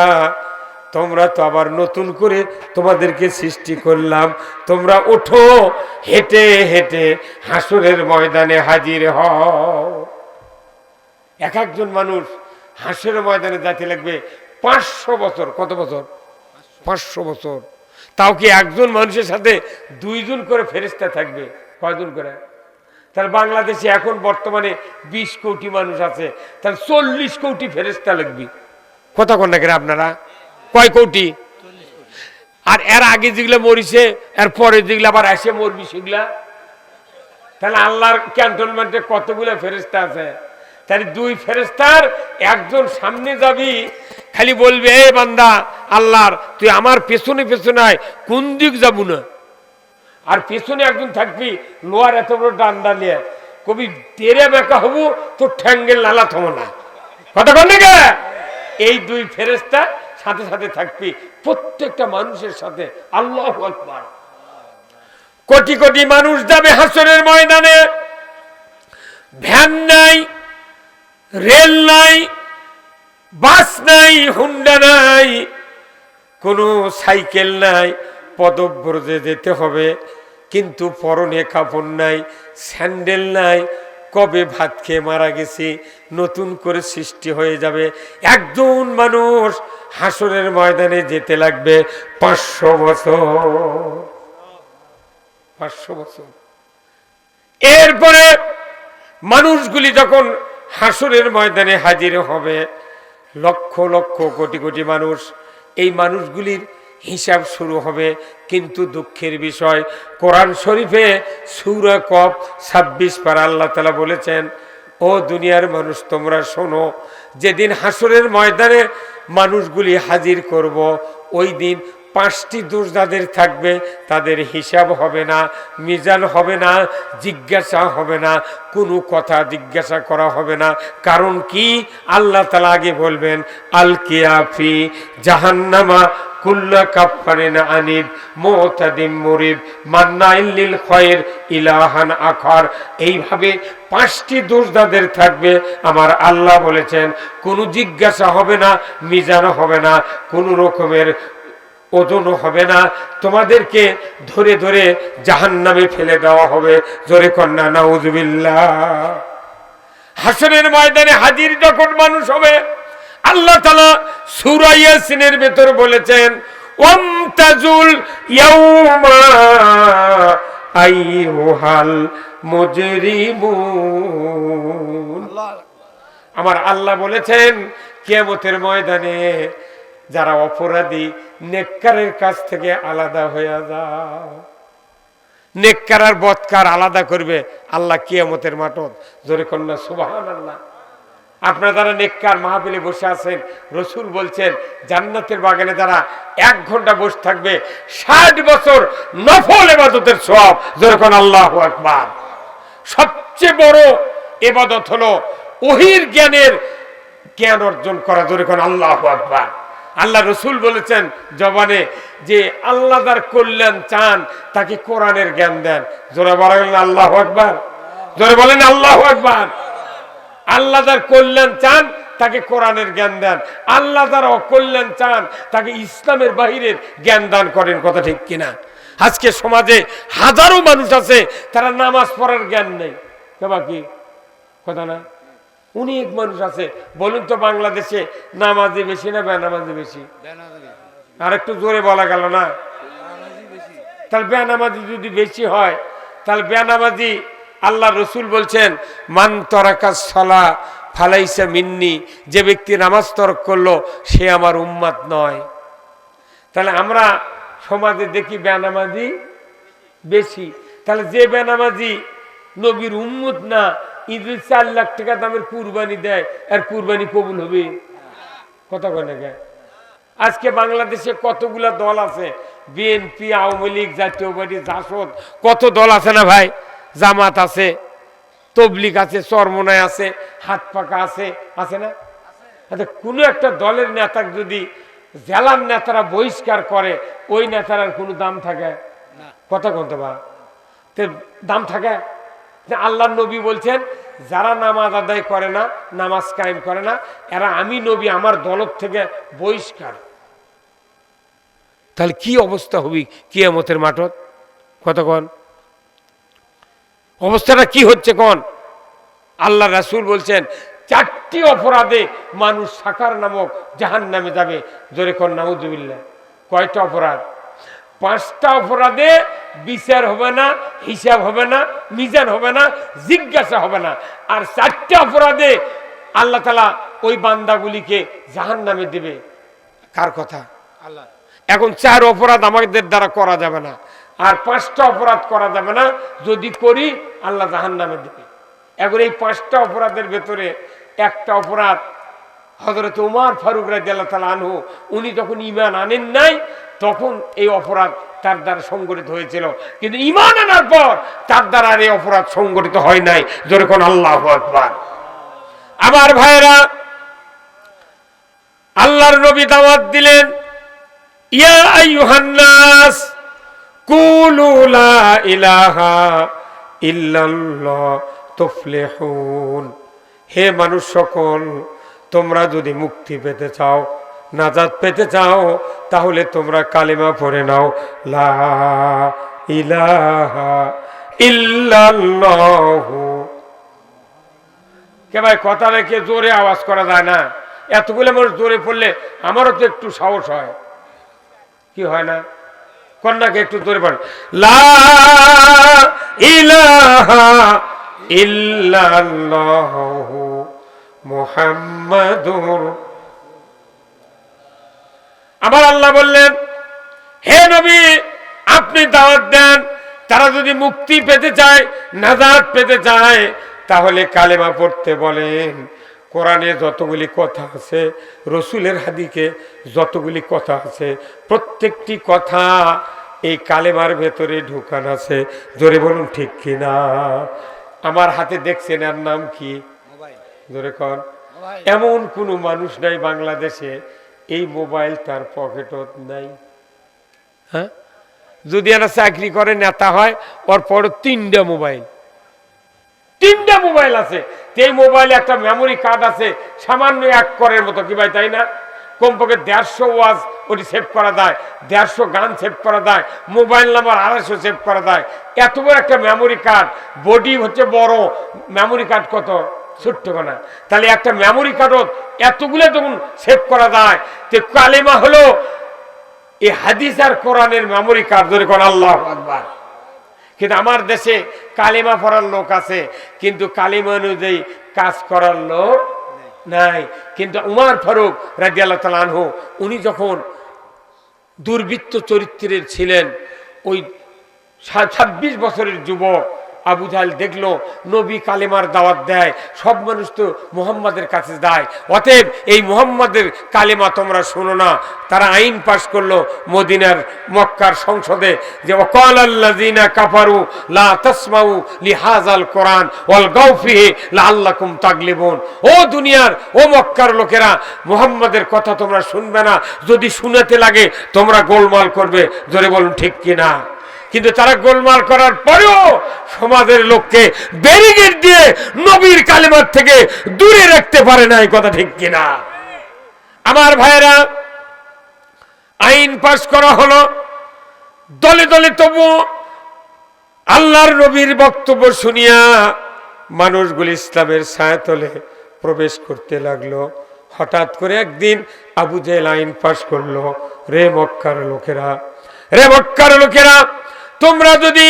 তোমরা তো আবার নতুন করে তোমাদেরকে সৃষ্টি করলাম, তোমরা ওঠো, হেঁটে হেঁটে হাসরের ময়দানে হাজির হও। এক একজন মানুষ হাসরের ময়দানে যেতে লাগবে 500 বছর। কত বছর? 500 বছর। তাও কি একজন মানুষের সাথে 2 জন করে ফেরেশতা থাকবে? কয়জন করে? তাহলে বাংলাদেশে এখন বর্তমানে 20 কোটি মানুষ আছে, তাহলে 40 কোটি ফেরেশতা লাগবে। কথা কন না আপনারা? কয় কোটি? আর এর আগে যেগুলা মরিছে, এর পরে যেগুলা আবার এসে মরবি সেগুলা। তাহলে আল্লাহর ক্যান্টনমেন্টে কতগুলো ফেরেশতা আছে? তাহলে 2 ফেরেশতার একজন সামনে যাবি, খালি বলবে এ বান্দা আল্লাহর, তুই আমার পেছনে পেছনে আয়, কোন দিক যাবো না। আর পেছনে একজন থাকবি লোহার এত বড় ডান্ডা নিয়ে, কবি তেরে বেকা হবু তোর ঠ্যাঙ্গের লালা থমো না। কথা কন না? এই দুই ফেরেশতা সাথে সাথে থাকবে প্রত্যেকটা মানুষের সাথে। আল্লাহু আকবার। কোটি কোটি মানুষ যাবে হাসরের ময়দানে। ভ্যান নাই, রেল নাই, বাস নাই, হুন্ডা নাই, কোনো সাইকেল নাই, পদব্রজে যেতে হবে। কিন্তু পরনে কাপড় নাই, স্যান্ডেল নাই, কবে ভাত খেয়ে মারা গেছে, নতুন করে সৃষ্টি হয়ে যাবে। একজন মানুষ হাসরের ময়দানে যেতে লাগবে 500 বছর। 500 বছর। এরপরে মানুষগুলি যখন হাসরের ময়দানে হাজির হবে, লক্ষ লক্ষ কোটি কোটি মানুষ, এই মানুষগুলির হিসাব শুরু হবে। কিন্তু দুঃখের বিষয়, কোরআন শরীফে সূরা কফ 26 পারা আল্লাহ তাআলা বলেছেন, ও দুনিয়ার মানুষ তোমরা শোনো, যেদিন হাসরের ময়দানে মানুষগুলি হাজির করব, ওই দিন 5টি দোষ যাদের থাকবে তাদের হিসাব হবে না, মিজান হবে না, জিজ্ঞাসা হবে না, কোনো কথা জিজ্ঞাসা করা হবে না। কারণ কি? আল্লাহ তাআলা আগে বলবেন, আল কিয়াফি জাহান্নামা কুল্লা কাফারিন আনিদ মুতাদিম মুরিব মান্নাইল লিল খায়র ইলাহান আখার। এইভাবে 5টি দোষ যাদের থাকবে, আমার আল্লাহ বলেছেন কোনো জিজ্ঞাসা হবে না, মিজান হবে না, কোনো রকমের ওজনও হবে না, তোমাদেরকে ধরে ধরে জাহান্নামে ফেলে দেওয়া হবে। জোরে কন্যা নাউজুবিল্লাহ। হাসরের ময়দানে হাজির যখন মানুষ হবে, আল্লাহ তাআলা সূরা ইয়াসিনের ভেতর বলেছেন, ওয়ামতাজুল ইয়াউমা আইয়ুহাল মুজরিমুন। আমার আল্লাহ বলেছেন, কিয়ামতের ময়দানে যারা অপরাধী, নেককারের কাছ থেকে আলাদা হয়ে যাও। নেককার আর বদকার আলাদা করবে আল্লাহ কিয়ামতের মাঠত। জোরে কন্যা সুবহানাল্লাহ। আপনারা যারা নেককার মাহফিলে বসে আছেন, রসুল বলছেন জান্নাতের বাগানে যারা 1 ঘন্টা বসে থাকবে 60 বছর নফল ইবাদতের সওয়াব। জোরে কন্যা আল্লাহু আকবার। সবচেয়ে বড় ইবাদত হলো ওহীর জ্ঞান অর্জন করা। জোরে কন্যা আল্লাহু আকবার। আল্লাহ রসুল বলেছেন জবানে যে আল্লাহ যার কল্যাণ চান তাকে কোরআনের জ্ঞান দেন। জোরে বলেন আল্লাহু আকবার। জোরে বলেন আল্লাহু আকবার। আল্লাহ যার কল্যাণ চান তাকে কোরআনের জ্ঞান দেন, আল্লাহ যার অকল্যাণ চান তাকে ইসলামের বাহিরের জ্ঞান দান করেন। কথা ঠিক কিনা? আজকে সমাজে হাজারো মানুষ আছে তারা নামাজ পড়ার জ্ঞান নেই। কি কথা না? অনেক মানুষ আছে। বলুন তো বাংলাদেশে নামাজি বেশি না বেনামাজি বেশি? আর একটু জোরে বলা গেল না? তাহলে বেনামাজি যদি বেশি হয়, তাহলে বেনামাজি আল্লাহ রসুল বলছেন, মান তরাকাস সালা ফালাইসা মিন্নি, যে ব্যক্তি নামাজ তরক করলো সে আমার উম্মত নয়। তাহলে আমরা সমাজে দেখি বেনামাজি বেশি। তাহলে যে বেনামাজি নবীর উম্মত না, ঈদে 4 লাখ টাকা দামের কুরবানি দেয়, আর কুরবানি কবুল হবে? কথা বলে গে। আজকে বাংলাদেশে কতগুলা দল আছে, বিএনপি, আওয়ামী লীগ, জাতীয় পার্টি, জাসদ, কত দল আছে না ভাই? জামাত আছে, তবলিগ আছে, চরমনায় আছে, হাত পাকা আছে, আছে না? আচ্ছা, কোনো একটা দলের নেতা যদি জেলার নেতারা বহিষ্কার করে, ওই নেতার আর কোনো দাম থাকে? কথা বলতে পার দাম থাকে? আল্লাহ নবী বলছেন, যারা নামাজ আদায় করে না, নামাজ কায়েম করে না, এরা আমি নবী আমার দলত থেকে বহিষ্কার। তাহলে কি অবস্থা হবি কিয়ামতের মাঠত? কতক্ষণ অবস্থাটা কি হচ্ছে কোন? আল্লাহ রাসূল বলছেন 4টি অপরাধে মানুষ সাকার নামক জাহান্নামে যাবে। জোরে কোন নাউজুবিল্লাহ। কয়টা অপরাধ? 5টা অপরাধে বিচার হবে না, হিসাব হবে না, মিজান হবে না, জিজ্ঞাসা হবে না। আর 4টা অপরাধে আল্লাহ তাআলা ওই বান্দাগুলিকে জাহান্নামে দেবে। কার কথা? আল্লাহ। এখন 4 অপরাধ আমাদের দ্বারা করা যাবে না, আর 5টা অপরাধ করা যাবে না। যদি করি আল্লাহ জাহান্নামে দেবে। এখন এই 5টা অপরাধের ভেতরে একটা অপরাধ হযরত ওমর ফারুক রাদিয়াল্লাহু তাআলা আনহু, উনি যখন ঈমান আনেন নাই তখন এই অপরাধ তার দ্বারা সংগঠিত হয়েছিল, কিন্তু ঈমান আনার পর তার দ্বারা এই অপরাধ সংগঠিত হয় নাই। জোরে কোন আল্লাহু আকবার। আমার ভাইরা, নবী দাওয়াত দিলেন, ইয়া আইয়ুহান নাস কুলু লা ইলাহা ইল্লাল্লাহ তুফলিহুন। হে মানুষ সকল, তোমরা যদি মুক্তি পেতে চাও, নাজাত পেতে চাও, তাহলে তোমরা কালিমা পড়ে নাও, লা ইলাহা ইল্লাল্লাহু। কে ভাই কথা রেখে জোরে আওয়াজ করা যায় না? এতগুলো মানুষ জোরে পড়লে আমারও তো একটু সাহস হয়, কি হয় না? কন্যাকে একটু জোরে পড়ে, লা ইলাহা ইল্লাল্লাহু মুহাম্মাদুর। আমার আল্লাহ বললেন, হে নবী আপনি দাওয়াত দেন, তারা যদি মুক্তি পেতে চায়, নাজাত পেতে চায়, তাহলে কালেমা পড়তে বলেন। কোরআনে যতগুলি কথা আছে, রসুলের হাদিসে যতগুলি কথা আছে, প্রত্যেকটি কথা এই কালেমার ভেতরে ঢুকান আছে। জোরে বলুন ঠিক কিনা? আমার হাতে দেখছেন, এর নাম কি? জোরে কন। এমন কোনো মানুষ নাই বাংলাদেশে এই মোবাইল তার পকেটত নাই। হ্যাঁ, যদি এরা চাকরি করে, নেতা হয়, ওর পরে তিনটা মোবাইল আছে। এই মোবাইলে একটা মেমোরি কার্ড আছে সামান্য 1 করের মতো, কি ভাই তাই না? কমপক্ষে 150 ওয়াজ ওটি সেভ করা যায়, 150 গান সেভ করা যায়, মোবাইল নাম্বার 250 সেভ করা যায়। এত বড় একটা মেমোরি কার্ড, বডি হচ্ছে বড়, মেমোরি কার্ড কত ছোট্ট না? তাহলে একটা মেমোরি কার্ডও এতগুলো যখন সেভ করা যায়, তো কালেমা হলো এই হাদিস আর কোরআনের মেমোরি কার্ড। ধরে কোন আল্লাহু আকবার। কিন্তু আমার দেশে কালেমা পড়ার লোক আছে, কিন্তু কালেমা অনুযায়ী কাজ করার লোক নাই। কিন্তু উমর ফারুক রাদিয়াল্লাহু তাআলা আনহু, উনি যখন দুর্বৃত্ত চরিত্রের ছিলেন, ওই 26 বছরের যুবক আবু জাহেল দেখলো নবী কালেমার দাওয়াত দেয়, সব মানুষ তো মুহাম্মাদের কাছে যায়, অতএব এই মুহাম্মাদের কালেমা তোমরা শোনো না। তারা আইন পাশ করলো মদিনার মক্কার সংসদে, যে ওয়াকালাল্লাযিনা কাফারু লা তাসমাউ লিহাযাল কোরআন ওয়ালগাউ ফিহি লাআল্লাকুম তাগলিবুন। ও দুনিয়ার, ও মক্কার লোকেরা, মুহাম্মাদের কথা তোমরা শুনবে না, যদি শুনাতে লাগে তোমরা গোলমাল করবে। জোরে বলুন ঠিক কিনা? কিন্তু তারা গোলমাল করার পরেও সমাজের লোককে ব্যারিকেড দিয়ে নবীর কালেমার থেকে দূরে রাখতে পারে না। এই কথা ঠিক কিনা? আমার ভাইয়েরা, আইন পাস করা হলো দলে দলে, তবু আল্লাহর নবীর বক্তব্য শুনিয়া মানুষগুলি ইসলামের ছায়াতলে প্রবেশ করতে লাগলো। হঠাৎ করে একদিন আবু জেহেল আইন পাস করলো, রে মক্কার লোকেরা, তোমরা যদি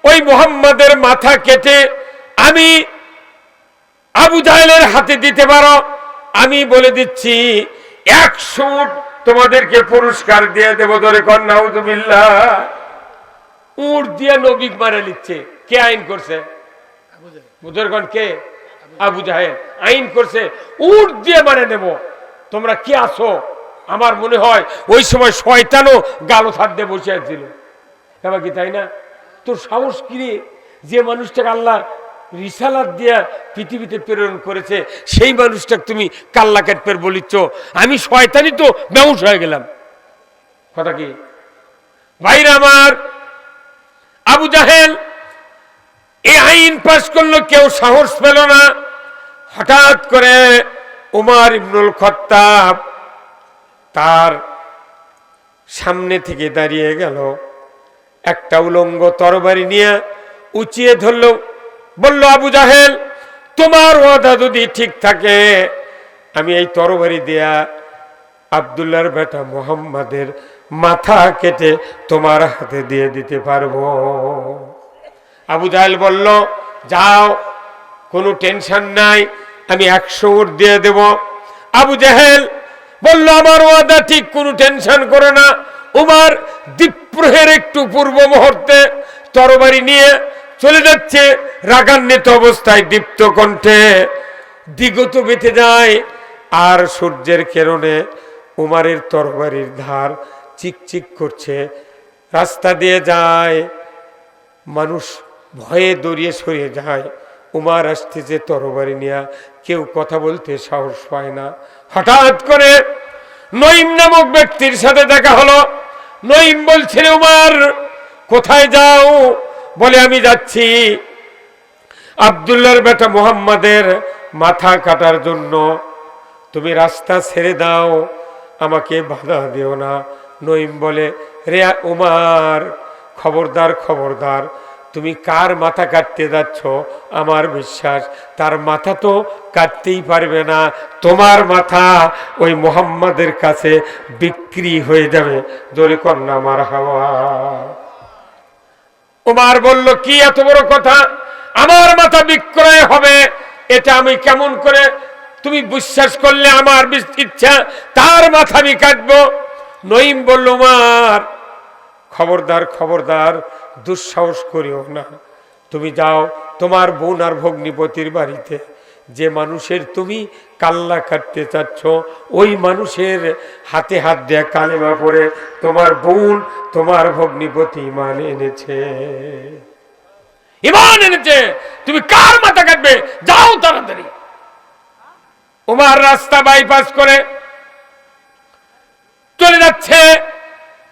ওই মুহাম্মাদের মাথা কেটে আমি আবু জাহেলের হাতে দিতে পারো, আমি বলে দিচ্ছি 100 উট তোমাদেরকে পুরস্কার দিয়ে দেব। ধরে কর নাউযুবিল্লাহ। উট দিয়ে নবী মারা নিচ্ছে। কে আইন করছে? বুজুর্গণ কে? আবু জাহেল আইন করছে, উট দিয়ে মারে নেব। তোমরা কি আছো? আমার মনে হয় ওই সময় শয়তানও গালো হাত দিয়ে বসে ছিল, কি তাই না? তোর সাহস কি রে? যে মানুষটাকে আল্লাহ রিসালাত দিয়া পৃথিবীতে প্রেরণ করেছে, সেই মানুষটাকে তুমি কাল্লা কাটপের বলিচ্ছ। আমি শয়তানি তো বেহুশ হয়ে গেলাম। কথা কি ভাইরা আমার? আবু জাহেল এই আইন পাশ করলো, কেউ সাহস পেল না। হঠাৎ করে উমর ইবনুল খাত্তাব তার সামনে থেকে দাঁড়িয়ে গেল, একটা উলঙ্গ তরবারি নিয়ে উঁচিয়ে ধরল, বলল, আবু জাহেল, তোমার ওয়াদা যদি ঠিক থাকে, আমি এই তরবারি দিয়া আব্দুল্লাহর বেটা মুহাম্মাদের মাথা কেটে তোমার হাতে দিয়ে দিতে পারবো। আবু জাহেল বলল, যাও, কোনো টেনশন নাই, আমি 100 উট দিয়ে দেব। আবু জাহেল বলল, আমার ওয়াদা ঠিক, কোনো টেনশন করে না। উমর দ্বীপ্রহের একটু পূর্ব মুহূর্তে তরবারি নিয়ে চলে যাচ্ছে, রাগান্বিত অবস্থায় দীপ্ত কণ্ঠে দিগত বেঁধে যায়, আর সূর্যের কিরণে উমরের তরবারির ধার চিকচিক করছে। রাস্তা দিয়ে যায়, মানুষ ভয়ে দৌড়িয়ে সরিয়ে যায়। উমর আসতেছে তরবারি নিয়ে, কেউ কথা বলতে সাহস পায় না। হঠাৎ করে নঈম নামক ব্যক্তির সাথে দেখা হলো। নঈম বলছিল, উমর কোথায় যাও? বলে, আমি যাচ্ছি আব্দুল্লাহর বেটা মুহাম্মাদের মাথা কাটার জন্য। তুমি রাস্তা ছেড়ে দাও, আমাকে বাধা দিও না। নঈম বলে, রে উমর, খবরদার খবরদার, তুমি কার মাথা কাটতে যাচ্ছ? আমার বিশ্বাস তার মাথা তো কাটতেই পারবে না, তোমার মাথা ওই মুহাম্মাদের কাছে বিক্রি হয়ে যাবে। জোরে কন্যা মারহাবা। উমর বলল, কি এত বড় কথা? আমার মাথা বিক্রয় হবে এটা আমি কেমন করে? তুমি বিশ্বাস করলে আমার ইচ্ছা তার মাথা আমি কাটবো? নঈম বলল, উমর খবরদার খবরদার, দুঃসাহস করিও না। তুমি যাও তোমার বোন আর ভগ্নিপতির বাড়িতে, যে মানুষের তুমি কাল্লা কাটতে চাচ্ছ ওই মানুষের হাতে হাত দেয়া কালেমা পড়ে তোমার বোন তোমার ভগ্নিপতি ঈমান এনেছে, ঈমান এনেছে। তুমি কার মাথা কাটবে? যাও তাড়াতাড়ি। উমর রাস্তা বাইপাস করে চলে যাচ্ছে।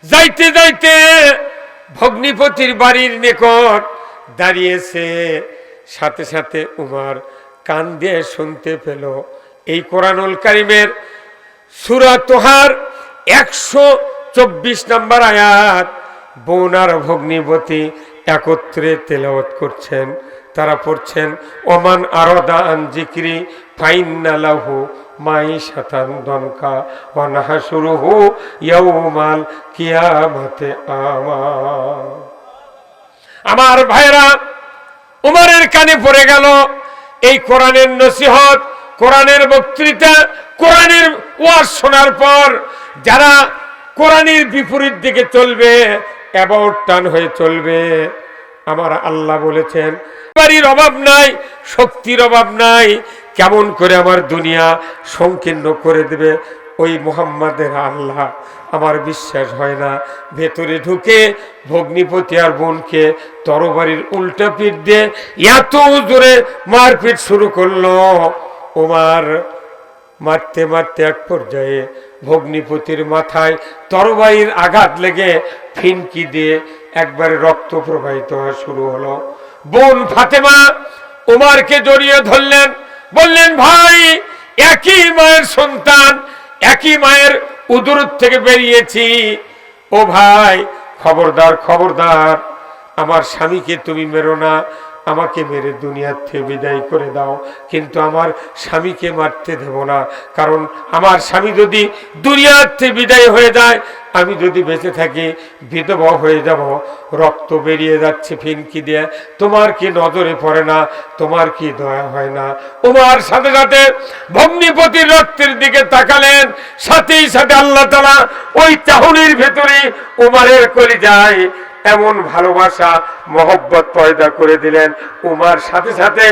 যাইতে যাইতে ভগ্নিপতির বাড়ির নিকট দাঁড়িয়েছে। সাথে সাথে উমর কান দিয়ে শুনতে পেল এই কোরআনুল কারীমের সূরা তোহার 124 নম্বর আয়াত বোন আর ভগ্নিপতি একত্রে তেলাওয়াত করছেন। তারা পড়ছেন, ওমান আরাদা আন যিকরি ফাইন্না লাহু মাইশাতান দনকা ওয়া নাহশুরুহু ইয়াউমাল কিয়ামাতি আমা। আমার ভাইরা, উমরের কানে পড়ে গেল এই কোরআনের নসিহত, কোরআনের বক্তৃতা, কোরআনের ওয়াজ শোনার পর যারা কোরআনের বিপরীত দিকে চলবে, অ্যাবাউট টার্ন হয়ে চলবে, আমার আল্লাহ বলেছেন বাড়ির অভাব নাই, শক্তির অভাব নাই, কেমন করে আমার দুনিয়া সংকীর্ণ করে দেবে ওই মুহাম্মাদের আল্লাহ আমার বিশ্বাস হয় না। ভেতরে ঢুকে ভগ্নিপতি আর বোনকে তরবারির উল্টা পিঠ দিয়ে এত জোরে মারপিট শুরু করলো। ওমর মারতে মারতে এক পর্যায়ে ভগ্নিপতির মাথায় তরবারির আঘাত লেগে ফিনকি দিয়ে একবারে রক্ত প্রবাহিত হওয়া শুরু হলো। বোন ফাতেমা ওমরকে জড়িয়ে ধরলেন, বললেন, ভাই একই মায়ের সন্তান, একই মায়ের উদর থেকে বেরিয়েছি, ও ভাই খবরদার খবরদার, আমার স্বামীকে তুমি মেরো না, আমাকে মেরে দুনিয়ার থেকে বিদায় করে দাও, কিন্তু আমার স্বামীকে মারতে দেব না, কারণ আমার স্বামী যদি দুনিয়ার থেকে বিদায় হয়ে যায়, আমি যদি বেঁচে থাকি বিধবা হয়ে যাব, রক্ত বেরিয়ে যাচ্ছে ফিনকি দিয়ে, তোমার কি নজরে পড়ে না? তোমার কি দয়া হয় না? উমর সাথে সাথে ভগ্নিপতির রক্তের দিকে তাকালেন, সাথেই সাথে আল্লাহ তাআলা ওই চাহনির ভেতরে উমরের কলিজায় এমন ভালোবাসা মহব্বত পয়দা করে দিলেন। উমর সাথে সাথে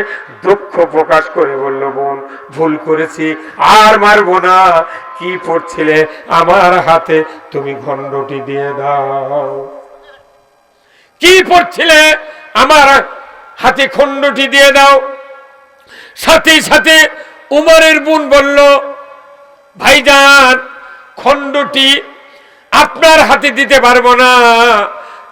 দুঃখ প্রকাশ করে বলল, বোন ভুল করেছি, আর মারবো না। কি পড়ছিলে? আমার হাতে তুমি খণ্ডটি দিয়ে দাও। কি পড়ছিলে? আমার হাতে খণ্ডটি দিয়ে দাও। সাথে সাথে উমরের বোন বলল, ভাইজান খণ্ডটি আপনার হাতে দিতে পারবো না,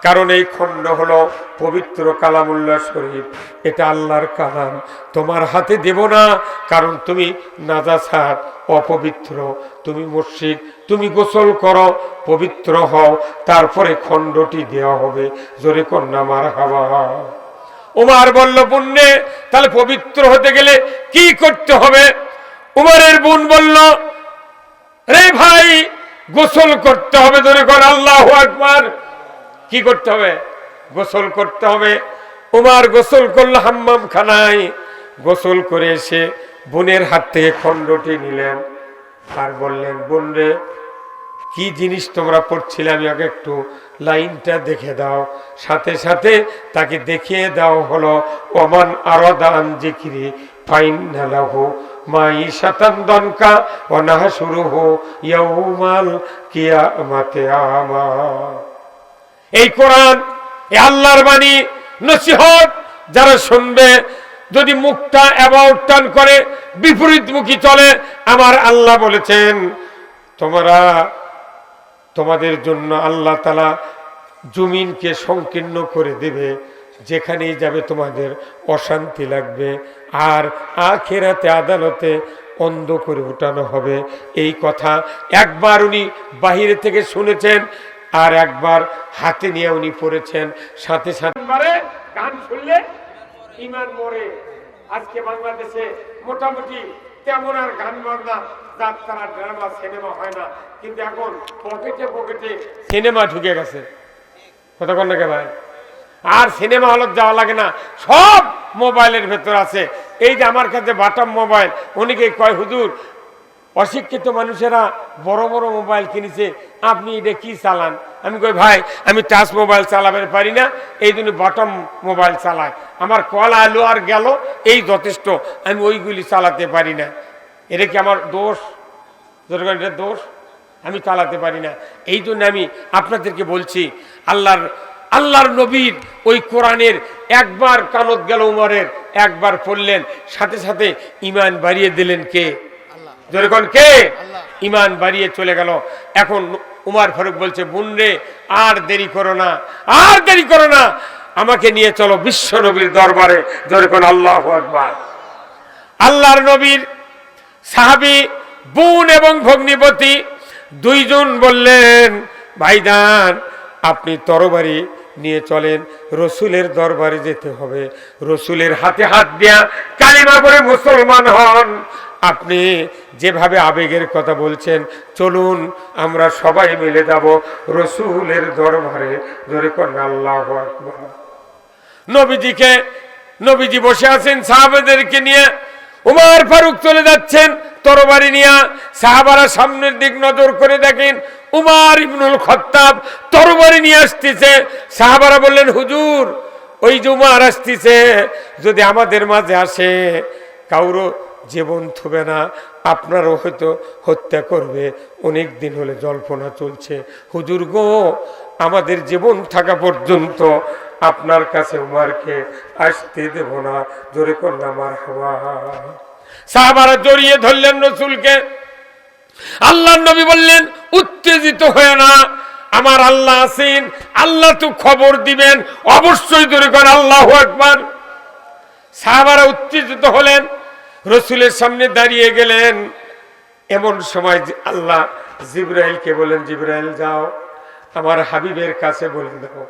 কারণ এই খণ্ড হলো পবিত্র কালামুল্লাহ শরীফ, এটা আল্লাহর কালাম, তোমার হাতে দেব না, কারণ তুমি নাজাসাত, অপবিত্র, তুমি মুশরিক, তুমি গোসল করো, পবিত্র হও, তারপরে খণ্ডটি দেওয়া হবে। জোরে কন্যা মারহাবা। উমর বলল, পুণ্যে তাহলে পবিত্র হতে গেলে কি করতে হবে? উমরের বোন বলল, রে ভাই গোসল করতে হবে। জোরে কর আল্লাহু আকবার। কি করতে হবে? গোসল করতে হবে। উমর গোসল করলো হাম্মাম খানায়। গোসল করে এসে বোনের হাত থেকে খণ্ডটি নিলেন আর বললেন, বোন রে কি জিনিস তোমরা পড়ছিলে, আমি আগে একটু লাইনটা দেখে দাও। সাথে সাথে তাকে দেখিয়ে দাও হলো, ওমান আরাদা আন যিকরি ফাইন্না লাহু মাইশাতান দনকা ওয়া নাহশুরুহু ইয়াউমাল কিয়ামাতি আমা। এই কোরআন, এই আল্লাহর বাণী, নসিহত যারা শুনবে, যদি মুখটা অ্যাবাউট টার্ন করে বিপরীতমুখী চলে, আমার আল্লাহ বলেছেন তোমাদের জন্য আল্লাহ তাআলা জমিনকে সংকীর্ণ করে দেবে, যেখানেই যাবে তোমাদের অশান্তি লাগবে, আর আখিরাতে আদালতে অন্ধ করে উঠানো হবে। এই কথা একবার উনি বাহিরে থেকে শুনেছেন, আর একবার হাতে নিয়ে উনি পড়েছেন। সাথে সাথে গান শুনলে ইমান মরে। আজকে বাংলাদেশে মোটামুটি তেমন আর গান বাজনা, যাত্রা, ড্রামা, সিনেমা হয় না, কিন্তু এখন পকেটে পকেটে সিনেমা ঢুকে গেছে। কথা কন না কে ভাই? আর সিনেমা হলে যাওয়া লাগে না, সব মোবাইলের ভেতর আছে। এই যে আমার কাছে বাটাম মোবাইল, অনেকে কয় হুজুর অশিক্ষিত মানুষেরা বড় বড় মোবাইল কিনেছে, আপনি এটা কি চালান? আমি কই ভাই আমি টাচ মোবাইল চালাতে পারি না, এই জন্য বাটাম মোবাইল চালাই। আমার কল আলো আর গেল, এই যথেষ্ট, আমি ওইগুলি চালাতে পারি না। এটা কি আমার দোষ? এটা দোষ, আমি চালাতে পারি না। এই জন্য আমি আপনাদেরকে বলছি, আল্লাহর নবীর ওই কোরআনের একবার কানত গেল উমরের, একবার পড়লেন, সাথে সাথে ঈমান বাড়িয়ে দিলেন কে? যখন কে? ঈমান বাড়িয়ে চলে গেল। এখন উমর ফারুক বলছে, বোন রে আর দেরি করো না, আর দেরি করো না, আমাকে নিয়ে চলো বিশ্ব নবীর দরবারে। যখন আল্লাহু আকবার। আল্লাহর নবীর সাহাবী বোন এবং ভগ্নিপতি দুইজন বললেন, ভাইজান আপনি তরবারি নিয়ে চলেন, রসুলের দরবারে যেতে হবে, রসুলের হাতে হাত দিয়া কালিমা করে মুসলমান হন। আপনি যেভাবে আবেগের কথা বলছেন, চলুন আমরা সবাই মিলে যাব রসুলের দরবারে। জোরে করেন আল্লাহু আকবার। নবীজি বসে আছেন সাহাবাদেরকে নিয়ে, উমর ফারুক চলে যাচ্ছেন তরবারি নিয়ে। সাহাবারা সামনের দিক নজর করে দেখেন উমর ইবনুল খাত্তাব তরবারি নিয়ে আসতেছে। সাহাবারা বললেন, হুজুর ওই যে উমর আসতেছে, যদি আমাদের মাঝে আসে কাউরও জীবন থবে না, আপনারও হয়তো হত্যা করবে। অনেক দিন হলে জল্পনা চলছে, হুজুর গো আমাদের জীবন থাকা পর্যন্ত আপনার কাছে উমরকে আসতে দেব না। জোরে করলাম আমার হাওয়া। সাহাবারা জড়িয়ে ধরলেন রসুলকে। আল্লাহর নবী বললেন, উত্তেজিত হয়ে না, আমার আল্লাহ আছেন, আল্লাহ তো খবর দিবেন অবশ্যই। জোরে কর আল্লাহু আকবার। সাহাবারা উত্তেজিত হলেন, রসুলের সামনে দাঁড়িয়ে গেলেন। এমন সময় আল্লাহ জিবরাইলকে বলেন, জিবরাইল যাও আমার হাবিবের কাছে বলে দাও,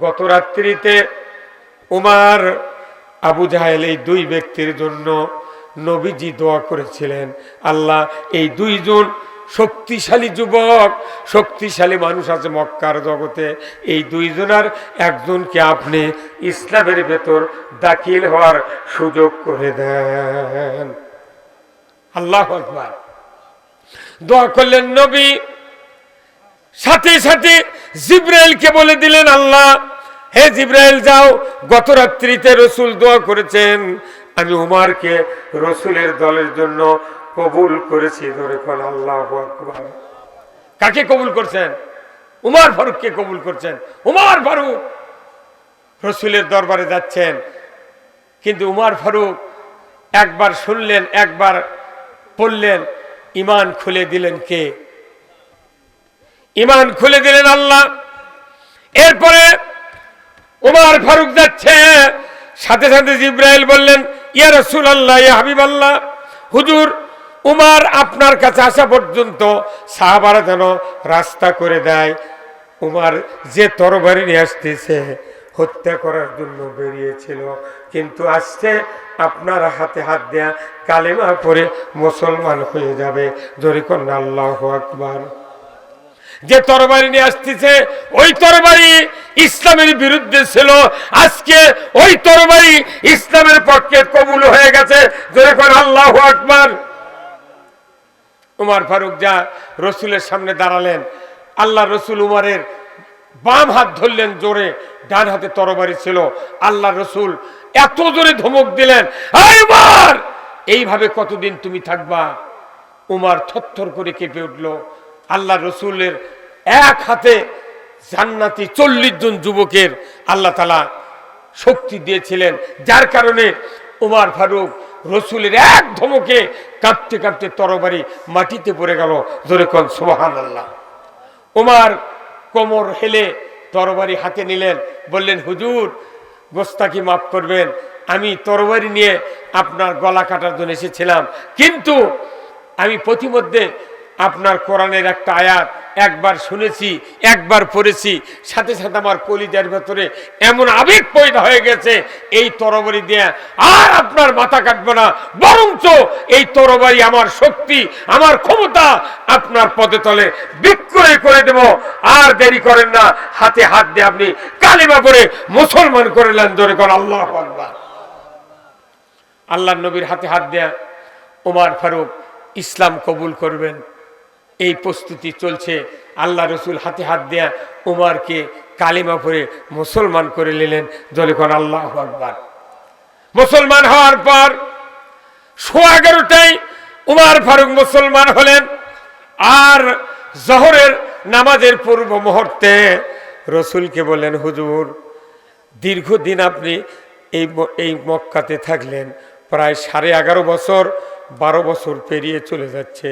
গত রাত্রিতে উমর আবু জাহেল এই দুই ব্যক্তির জন্য নবীজি দোয়া করেছিলেন। আল্লাহ এই দুইজন শক্তিশালী যুবক, শক্তিশালী মানুষ আছে মক্কার জগতে, এই দুইজনের একজনকে আপনি ইসলামের ভেতর দাখিল হওয়ার সুযোগ করে দেন। আল্লাহু আকবার। দোয়া করলেন নবী, সাথে সাথে জিবরাইলকে বলে দিলেন, আল্লাহ হে জিবরাইল যাও, গত রাত্রিতে রসুল দোয়া করেছেন, আমি উমরকে রসুলের দলের জন্য কবুল করেছি। ধরে কোন আল্লাহু আকবার। কাকে কবুল করছেন? উমর ফারুককে কবুল করছেন। উমর ফারুক রসুলের দরবারে যাচ্ছেন, কিন্তু উমর ফারুক একবার শুনলেন, একবার পড়লেন, ঈমান খুলে দিলেন কে? ঈমান খুলে দিলেন আল্লাহ। এরপরে উমর ফারুক যাচ্ছে, সাথে সাথে জিবরাইল বললেন, ইয়া রাসূলুল্লাহ, ইয়া হাবিবাল্লাহ, হুজুর উমর আপনার কাছে আসা পর্যন্ত সাহাবারা যেন রাস্তা করে দেয়। উমর যে তরবারি নিয়ে আসতেছে হত্যা করার জন্য বেরিয়েছিল, কিন্তু আসছে আপনার হাতে হাত দেয়া কালেমা পড়ে মুসলমান হয়ে যাবে। জোরে করেন আল্লাহু আকবার। যে তরবারি নিয়ে আসতেছে ওই তরবারি ইসলামের বিরুদ্ধে ছিল, আজকে ওই তরবারি ইসলামের পক্ষে কবুল হয়ে গেছে। জোরে করেন আল্লাহু আকবার। উমর ফারুক যা রসুলের সামনে দাঁড়ালেন, আল্লাহ রসুল উমরের বাম হাত ধরলেন জোরে, ডান হাতে তরবারি ছিল। আল্লাহ রসুল এত জোরে ধমক দিলেন, এই উমর এইভাবে কতদিন তুমি থাকবা? উমর থরথর করে কেঁপে উঠল। আল্লাহ রসুলের এক হাতে জান্নাতি 40 জন যুবকের আল্লাহ তাআলা শক্তি দিয়েছিলেন, যার কারণে উমর ফারুক রসুলের এক ধমকে কাঁপতে কাঁপতে তরবারি মাটিতে পড়ে গেল। জোরে কোন সুবহানাল্লাহ। ওমর কোমর হেলে তরবারি হাতে নিলেন, বললেন হুজুর গোস্তাকি মাফ করবেন, আমি তরবারি নিয়ে আপনার গলা কাটার জন্য এসেছিলাম, কিন্তু আমি প্রতিমধ্যে আপনার কোরআনের একটা আয়াত একবার শুনেছি, একবার পড়েছি, সাথে সাথে আমার কলিজার ভেতরে এমন আবেগ পয়দা হয়ে গেছে, এই তরবারি দিয়ে আর আপনার মাথা কাটবো না, বরঞ্চ এই তরবারি আমার শক্তি, আমার ক্ষমতা আপনার পদে তলে বিক্রয় করে দেব। আর দেরি করেন না, হাতে হাত দিয়ে আপনি কালিমা পড়ে মুসলমান করে নেন। জোরে কর আল্লাহু আকবার। আল্লাহর নবীর হাতে হাত দেয়া ওমর ফারুক ইসলাম কবুল করবেন, এই প্রস্তুতি চলছে। আল্লাহ রসুল হাতে হাত দেয়া উমরকে কালিমা পড়ে মুসলমান করে নিলেন। জোরে কোন আল্লাহু আকবার। মুসলমান হওয়ার পর 11:15টায় উমর ফারুক মুসলমান হলেন। আর জোহরের নামাজের পূর্ব মুহূর্তে রসুলকে বললেন, হুজুর দীর্ঘদিন আপনি এই মক্কাতে থাকলেন, প্রায় 11.5 বছর, 12 বছর পেরিয়ে চলে যাচ্ছে,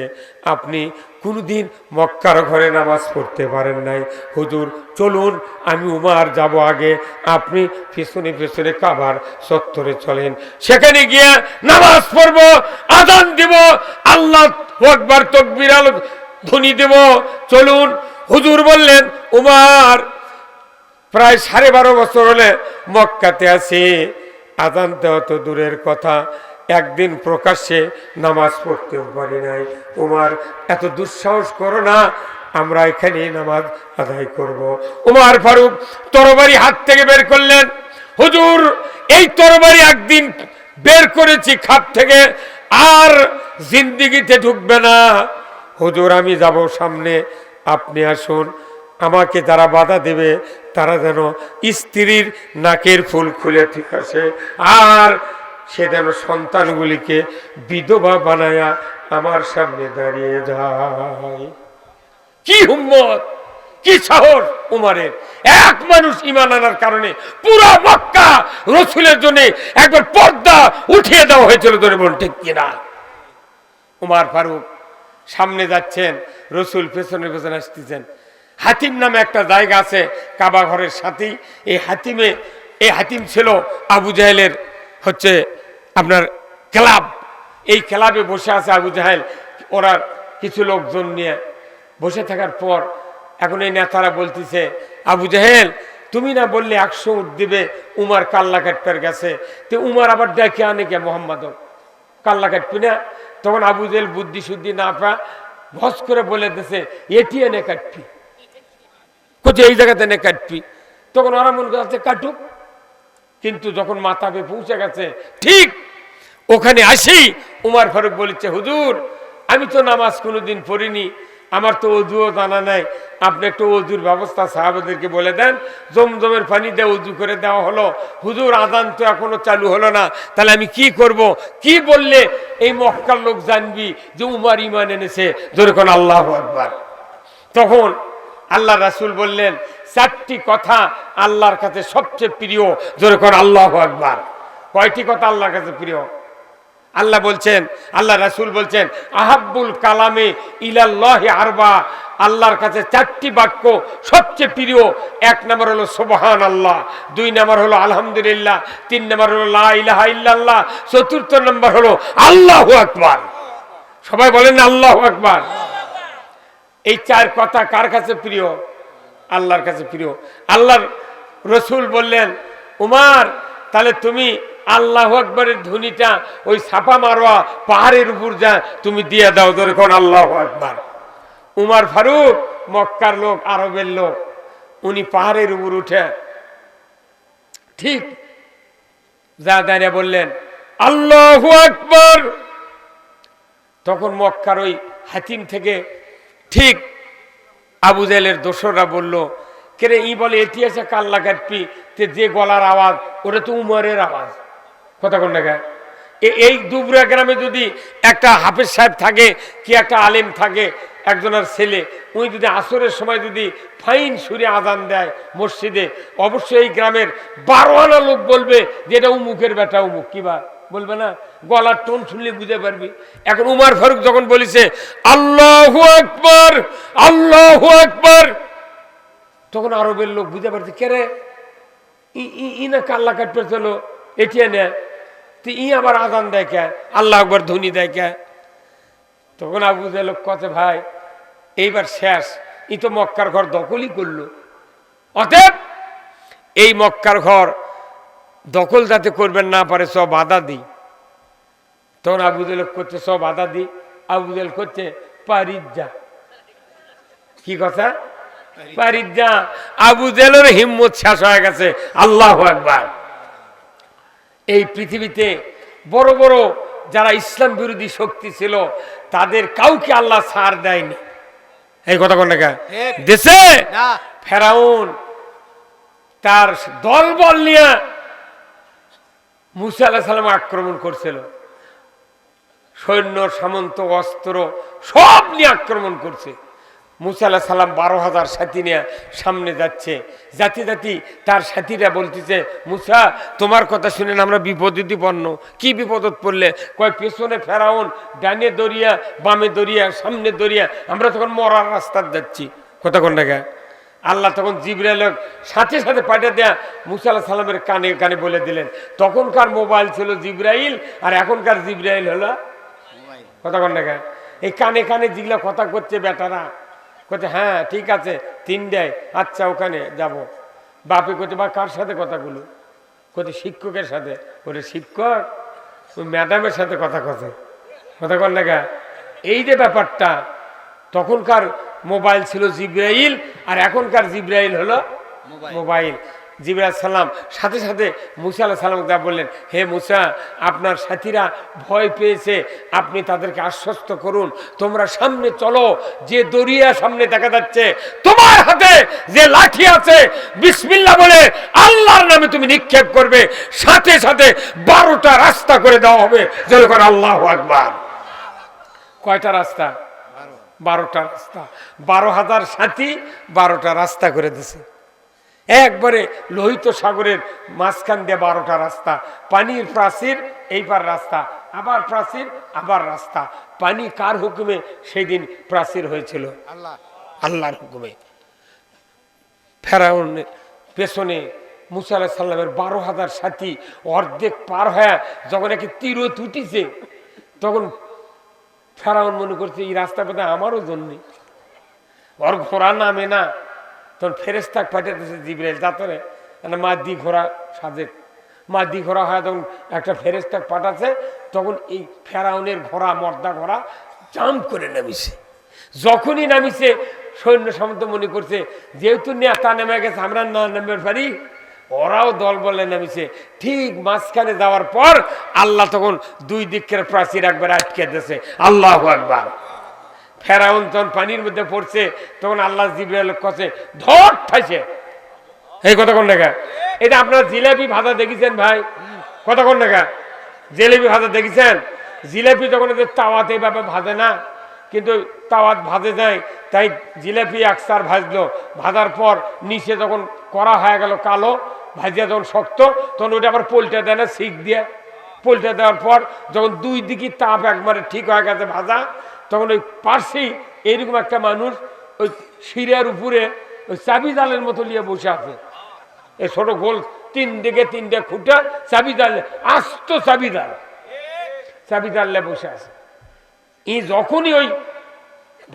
আপনি কোনোদিন মক্কার ঘরে নামাজ পড়তে পারেন নাই। হুজুর চলুন, আমি উমর যাব আগে, আপনি পেছনে পেছনে কাবার চত্বরে চলেন, সেখানে গিয়ে নামাজ পড়ব, আযান দিব, আল্লাহু আকবার তাকবীর ধ্বনি দেব, চলুন। হুজুর বললেন, উমর প্রায় 12.5 বছর হলে মক্কাতে আছি, আযান দেওয়া তো দূরের কথা, একদিন প্রকাশ্যে নামাজ পড়তেও পারি নাই। উমর এত দুঃসাহস করো না, আমরা এখানে নামাজ আদায় করব। উমর ফারুক তরবারি হাত থেকে বের করলেন। হুজুর এই তরবারি একদিন বের করেছি খাপ থেকে, আর জিন্দেগিতে ঢুকবে না। হুজুর আমি যাব সামনে, আপনি আসুন, আমাকে যারা বাধা দেবে তারা যেন স্ত্রীর নাকের ফুল খুলে ঠিক আছে, আর সে যেন সন্তানগুলিকে বিধবা বানায়া আমার সামনে দাঁড়িয়ে যায়। কি হিম্মত, কি সাহস উমরের! এক মানুষ ঈমান আনার কারণে পুরো মক্কা রাসূলের জন্য একবার পর্দা উঠিয়ে দেওয়া হয়েছিল। ধরে বল ঠিক কিনা? উমর ফারুক সামনে যাচ্ছেন, রাসূল পেছনে পেছনে আসতেছেন। হাতিম নামে একটা জায়গা আছে কাবা ঘরের সাথেই। এই হাতিম ছিল আবু জাহেলের হচ্ছে আপনার ক্লাব। এই ক্লাবে বসে আছে আবু জাহেল, ওরা কিছু লোকজন নিয়ে বসে থাকার পর এখন এই নেতারা বলতেছে, আবু জাহেল তুমি না বললে 100 উট দিবে, উমর কাল্লা কাটপের গেছে, তো উমর আবার ডেকে আনে কে মোহাম্মদ কাল্লা কাটবি না? তখন আবু জাহেল বুদ্ধি শুদ্ধি না পা ভস করে বলে দিছে, এটি এনে কাটবি, কোথায় এই জায়গাতে এনে কাটবি। তখন ওরা মনে করছে কাটুক, কিন্তু যখন মাথাবে পৌঁছে গেছে ঠিক ওখানে আসি উমর ফারুক বলেছে, হুজুর আমি তো নামাজ কোনোদিন পড়িনি, আমার তো ওযুও জানা নাই, আপনি একটু ওযুর ব্যবস্থা সাহাবাদেরকে বলে দেন। জমজমের পানি দিয়ে ওযু করে দেওয়া হলো। হুজুর আযান তো এখনো চালু হলো না, তাহলে আমি কি করব? কি বললে এই মক্কার লোক জানবি যে উমর ঈমান এনেছে? জোরে কোন আল্লাহু আকবার। তখন আল্লাহ রাসূল বললেন, 4টি কথা আল্লাহর কাছে সবচেয়ে প্রিয়। জোরে কোন আল্লাহু আকবার। কয়টি কথা আল্লাহর কাছে প্রিয়? আল্লাহ বলছেন, আল্লাহ রাসূল বলছেন, আহাব্বুল কালামে ইলাল্লাহি আরবা, আল্লাহর কাছে 4টি বাক্য সবচেয়ে প্রিয়। 1 নম্বর হলো সুবহানাল্লাহ, 2 নম্বর হলো আলহামদুলিল্লাহ, 3 নম্বর হলো লা ইলাহা ইল্লাল্লাহ, 4র্থ নম্বর হলো আল্লাহু আকবার। সবাই বলেন আল্লাহু আকবার। এই 4 কথা কার কাছে প্রিয়? আল্লাহর কাছে প্রিয়। আল্লাহর রাসূল বললেন, উমর তাহলে তুমি আল্লাহু আকবারের ধ্বনিটা ওই সাফা মারওয়া পাহাড়ের উপর যা তুমি দিয়ে দাও। ধরে কোন আল্লাহু আকবার। উমর ফারুক মক্কার লোক, আরবের লোক, উনি পাহাড়ের উপর উঠে ঠিক যা দাঁড়িয়ে বললেন আল্লাহু আকবার। তখন মক্কার ওই হাতিম থেকে ঠিক আবু জাহেলের দোসররা বলল, কেরে ই বলে এটি আছে কাল্লা কাটপি, যে গলার আওয়াজ ওটা তো উমরের আওয়াজ। কথা কোন দেখা? এই দুবরা গ্রামে যদি একটা হাফেজ সাহেব থাকে কি একটা আলেম থাকে, একজনের ছেলে, উনি যদি আসরের সময় যদি ফাইন সুরে আজান দেয় মসজিদে, অবশ্যই এই গ্রামের 12 আনা লোক বলবে যে এটা উমুকের বেটা উমুক। কি বা বলবে না? গলার টোন শুনলে বুঝতে পারবি। এখন উমর ফারুক যখন বলেছে আল্লাহু আকবার, আল্লাহু আকবার, তখন আরবের লোক বুঝতে পারছে কে রে, ই না কাল্লা কাটতে চলো এটিয়ে নেয়, তো ই আবার আজান দেয় কে, আল্লাহ আকবার ধ্বনি দেয় কে? তখন আবু জেহেল কথা, ভাই এইবার শেষ, ই তো মক্কার ঘর দখলই করলো, অতএব এই মক্কার ঘর দখল যাতে করবেন না পারে সব বাধা দিই। তখন আবু জেহেল করছে সব বাধা দিই, আবু জেহেল করছে পারিজ্জা। কি কথা? পারিজ্জা। আবু জেহেলের হিম্মত শেষ হয়ে গেছে। আল্লাহু আকবার। এই পৃথিবীতে বড় বড় যারা ইসলাম বিরোধী শক্তি ছিল তাদের কাউকে আল্লাহ ছাড় দেয়নি। এই কথা কোন লেখা দেশে? ফেরাউন তার দলবল নিয়ে মুসা আলাইহিস সালাম আক্রমণ করছিল, সৈন্য সামন্ত অস্ত্র সব নিয়ে আক্রমণ করছে। মুসা আলাইহিস সালাম 12,000 সাথী নিয়ে সামনে যাচ্ছে, জাতি জাতি তার সাথীরা বলতেছে, মুসা তোমার কথা শুনে আমরা বিপদে কি বিপদত পড়লে? কয় পেছনে ফেরাউন, ডানে দরিয়া, বামে দরিয়া, সামনে দরিয়া, আমরা তখন মরার রাস্তায় যাচ্ছি। কথা কোন জায়গা? আল্লাহ তখন জিবরাইল সাথে সাথে পাঠিয়ে দেয়া মুসা আলাইহিস সালামের কানে কানে বলে দিলেন। তখনকার মোবাইল ছিল জিবরাইল, আর এখনকার জিবরাইল হলো কথা কোন জায়গা? এই কানে কানে যেগুলা কথা করছে বেটারা, কোথায় হ্যাঁ ঠিক আছে 3টায়, আচ্ছা ওখানে যাব। বাপে কোথায় বা কার সাথে কথাগুলো কোথায়? শিক্ষকের সাথে। ওরে শিক্ষক ওই ম্যাডামের সাথে কথা কথা কথা কর লেখা। এই যে ব্যাপারটা, তখনকার মোবাইল ছিল জিবরাইল, আর এখনকার জিবরাইল হলো মোবাইল। জিবরাইল সালাম সাথে সাথে মুসা আলাইহিস সালামকে বললেন, হে মুসা, আপনার সাথীরা ভয় পেয়েছে, আপনি তাদেরকে আশ্বস্ত করুন, তোমরা সামনে চলো, যে দরিয়া সামনে দেখা যাচ্ছে, তোমার হাতে যে লাঠি আছে বিসমিল্লাহ বলে আল্লাহর নামে তুমি নিক্ষেপ করবে, সাথে সাথে 12টা রাস্তা করে দেওয়া হবে। যেরকম আল্লাহু আকবার। কয়টা রাস্তা? 12টা রাস্তা। 12,000 সাথী 12টা রাস্তা করে দিছে। একবারে লোহিত সাগরের মাঝখান দিয়ে 12টা রাস্তা, পানির প্রাচীর, এইবার রাস্তা, আবার প্রাচীর, আবার রাস্তা। পানি কার হুকুমে সেই দিন প্রাচীর হয়েছিল? আল্লাহর হুকুমে। ফেরাউন পেছনে মুসা আলাইহিস সালামের 12,000 সাথী অর্ধেক পার হয়ে যখন একে তীরত উঠিছে, তখন ফেরাউন মনে করছে এই রাস্তা বোধহয় আমারও জন্য, ওর ঘোড়া নামে না। তখন ফেরেশতা পাঠাতেছে জিবরাইল, তারপরে মাদি ঘোড়া সাজে, মাদি ঘোড়া হয় তখন একটা ফেরেশতা পাঠাচ্ছে। তখন এই ফেরাউনের ঘোড়া, মর্দা ঘোড়া জাম্প করে নামিছে। যখনই নামিছে সৈন্য সামন্ত মনে করছে যেহেতু নেতা নেমে গেছে আমরা না নামতে পারি, ওরাও দল বলে নামিছে। ঠিক মাঝখানে যাওয়ার পর আল্লাহ তখন দুই দিকের প্রাচীর একবার আটকে দিয়েছে। আল্লাহু আকবার। ফেরাউন তখন পানির মধ্যে পড়ছে, তখন আল্লাহ জিবরাইল কাছে ধর ঠাইছে। এই কথা কোন লেখা? এটা আপনারা জিলাপি ভাজা দেখেছেন ভাই? কথা কোন লেখা? জিলাপি ভাজা দেখেছেন? জিলাপি যখন এদের তাওয়াতে এইভাবে ভাজে না, কিন্তু তাওয়াত ভাজে যায়, তাই জিলাপি একসার ভাজলো, ভাজার পর নিচে যখন করা হয়ে গেল কালো, ভাজিয়া যখন শক্ত, তখন ওইটা আবার পোলটা দেয় না, শিক দিয়ে পোলটা দেওয়ার পর যখন দুই দিকে তাপ একবারে ঠিক হয়ে গেছে ভাজা, তখন ওই পার্শ্বেই এইরকম একটা মানুষ ওই শিরার উপরে ওই চাবি জালের মতো নিয়ে বসে আছে। এই ছোট গোল 3 দিকে 3টে খুঁটা চাবি জাল, আস্ত চাবি জালে বসে আছে। এই যখনই ওই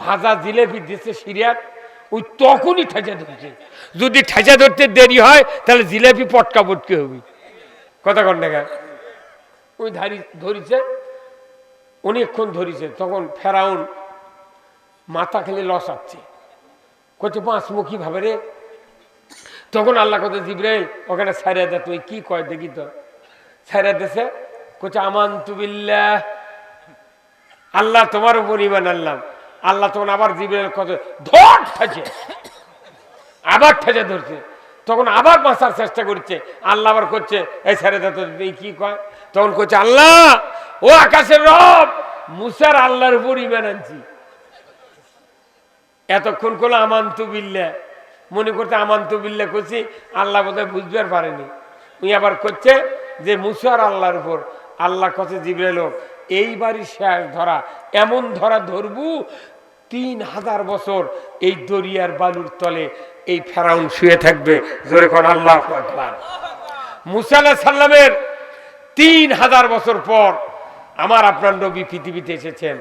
ভাজা জিলেপি দিচ্ছে সিরিয়ার, ওই তখনই ঠেঁচা ধরছে। যদি ঠেঁচা ধরতে দেরি হয় তাহলে জিলেপি পটকা পটকে হবে। কথা কন দেখা। ওই ধরিছে, অনেকক্ষণ ধরিছে। তখন ফেরাউন মাথা খেলে লসাচ্ছে, কচ্ছে পাঁচমুখী ভাবে রে। তখন আল্লাহ কত জিবরাইল ওখানে ছাড়িয়ে দে, তুই কি কয় দেখি তো। ছাড়িয়ে দিছে, কচ্ছে আমানতু বিল্লাহ, আল্লাহ তোমার উপর ঈমান আনলাম। আল্লাহ তখন আবার জিবরাইল কত ধর ঠেছে, আবার ঠেচে ধরছে। তখন আবার বাঁচার চেষ্টা করছে, আল্লাহ আবার করছে এই ছেড়ে দে তো, কি কয়। তখন করছে আল্লাহ ও আকাশের রব, মুসার আল্লাহর উপর ঈমান আনছি। এতক্ষণ করলো আমানতু বিল্লাহ, মনে করতে আমানতু বিল্লাহ করছি, আল্লাহ বোধহয় বুঝতে পারেনি। উনি আবার করছে যে মুসার আল্লাহর উপর, আল্লাহ কাছে জিবরাইল এইবারই শেষ ধরা, এমন ধরা ধরবু 3000 বছর এই দরিয়ার বালুর তলে এই ফেরাউন শুয়ে থাকবে। জোরে কোন আল্লাহু আকবার। মুসা আলাইহিস সালামের 3000 বছর পর আমার আপনার নবী পৃথিবীতে এসেছেন।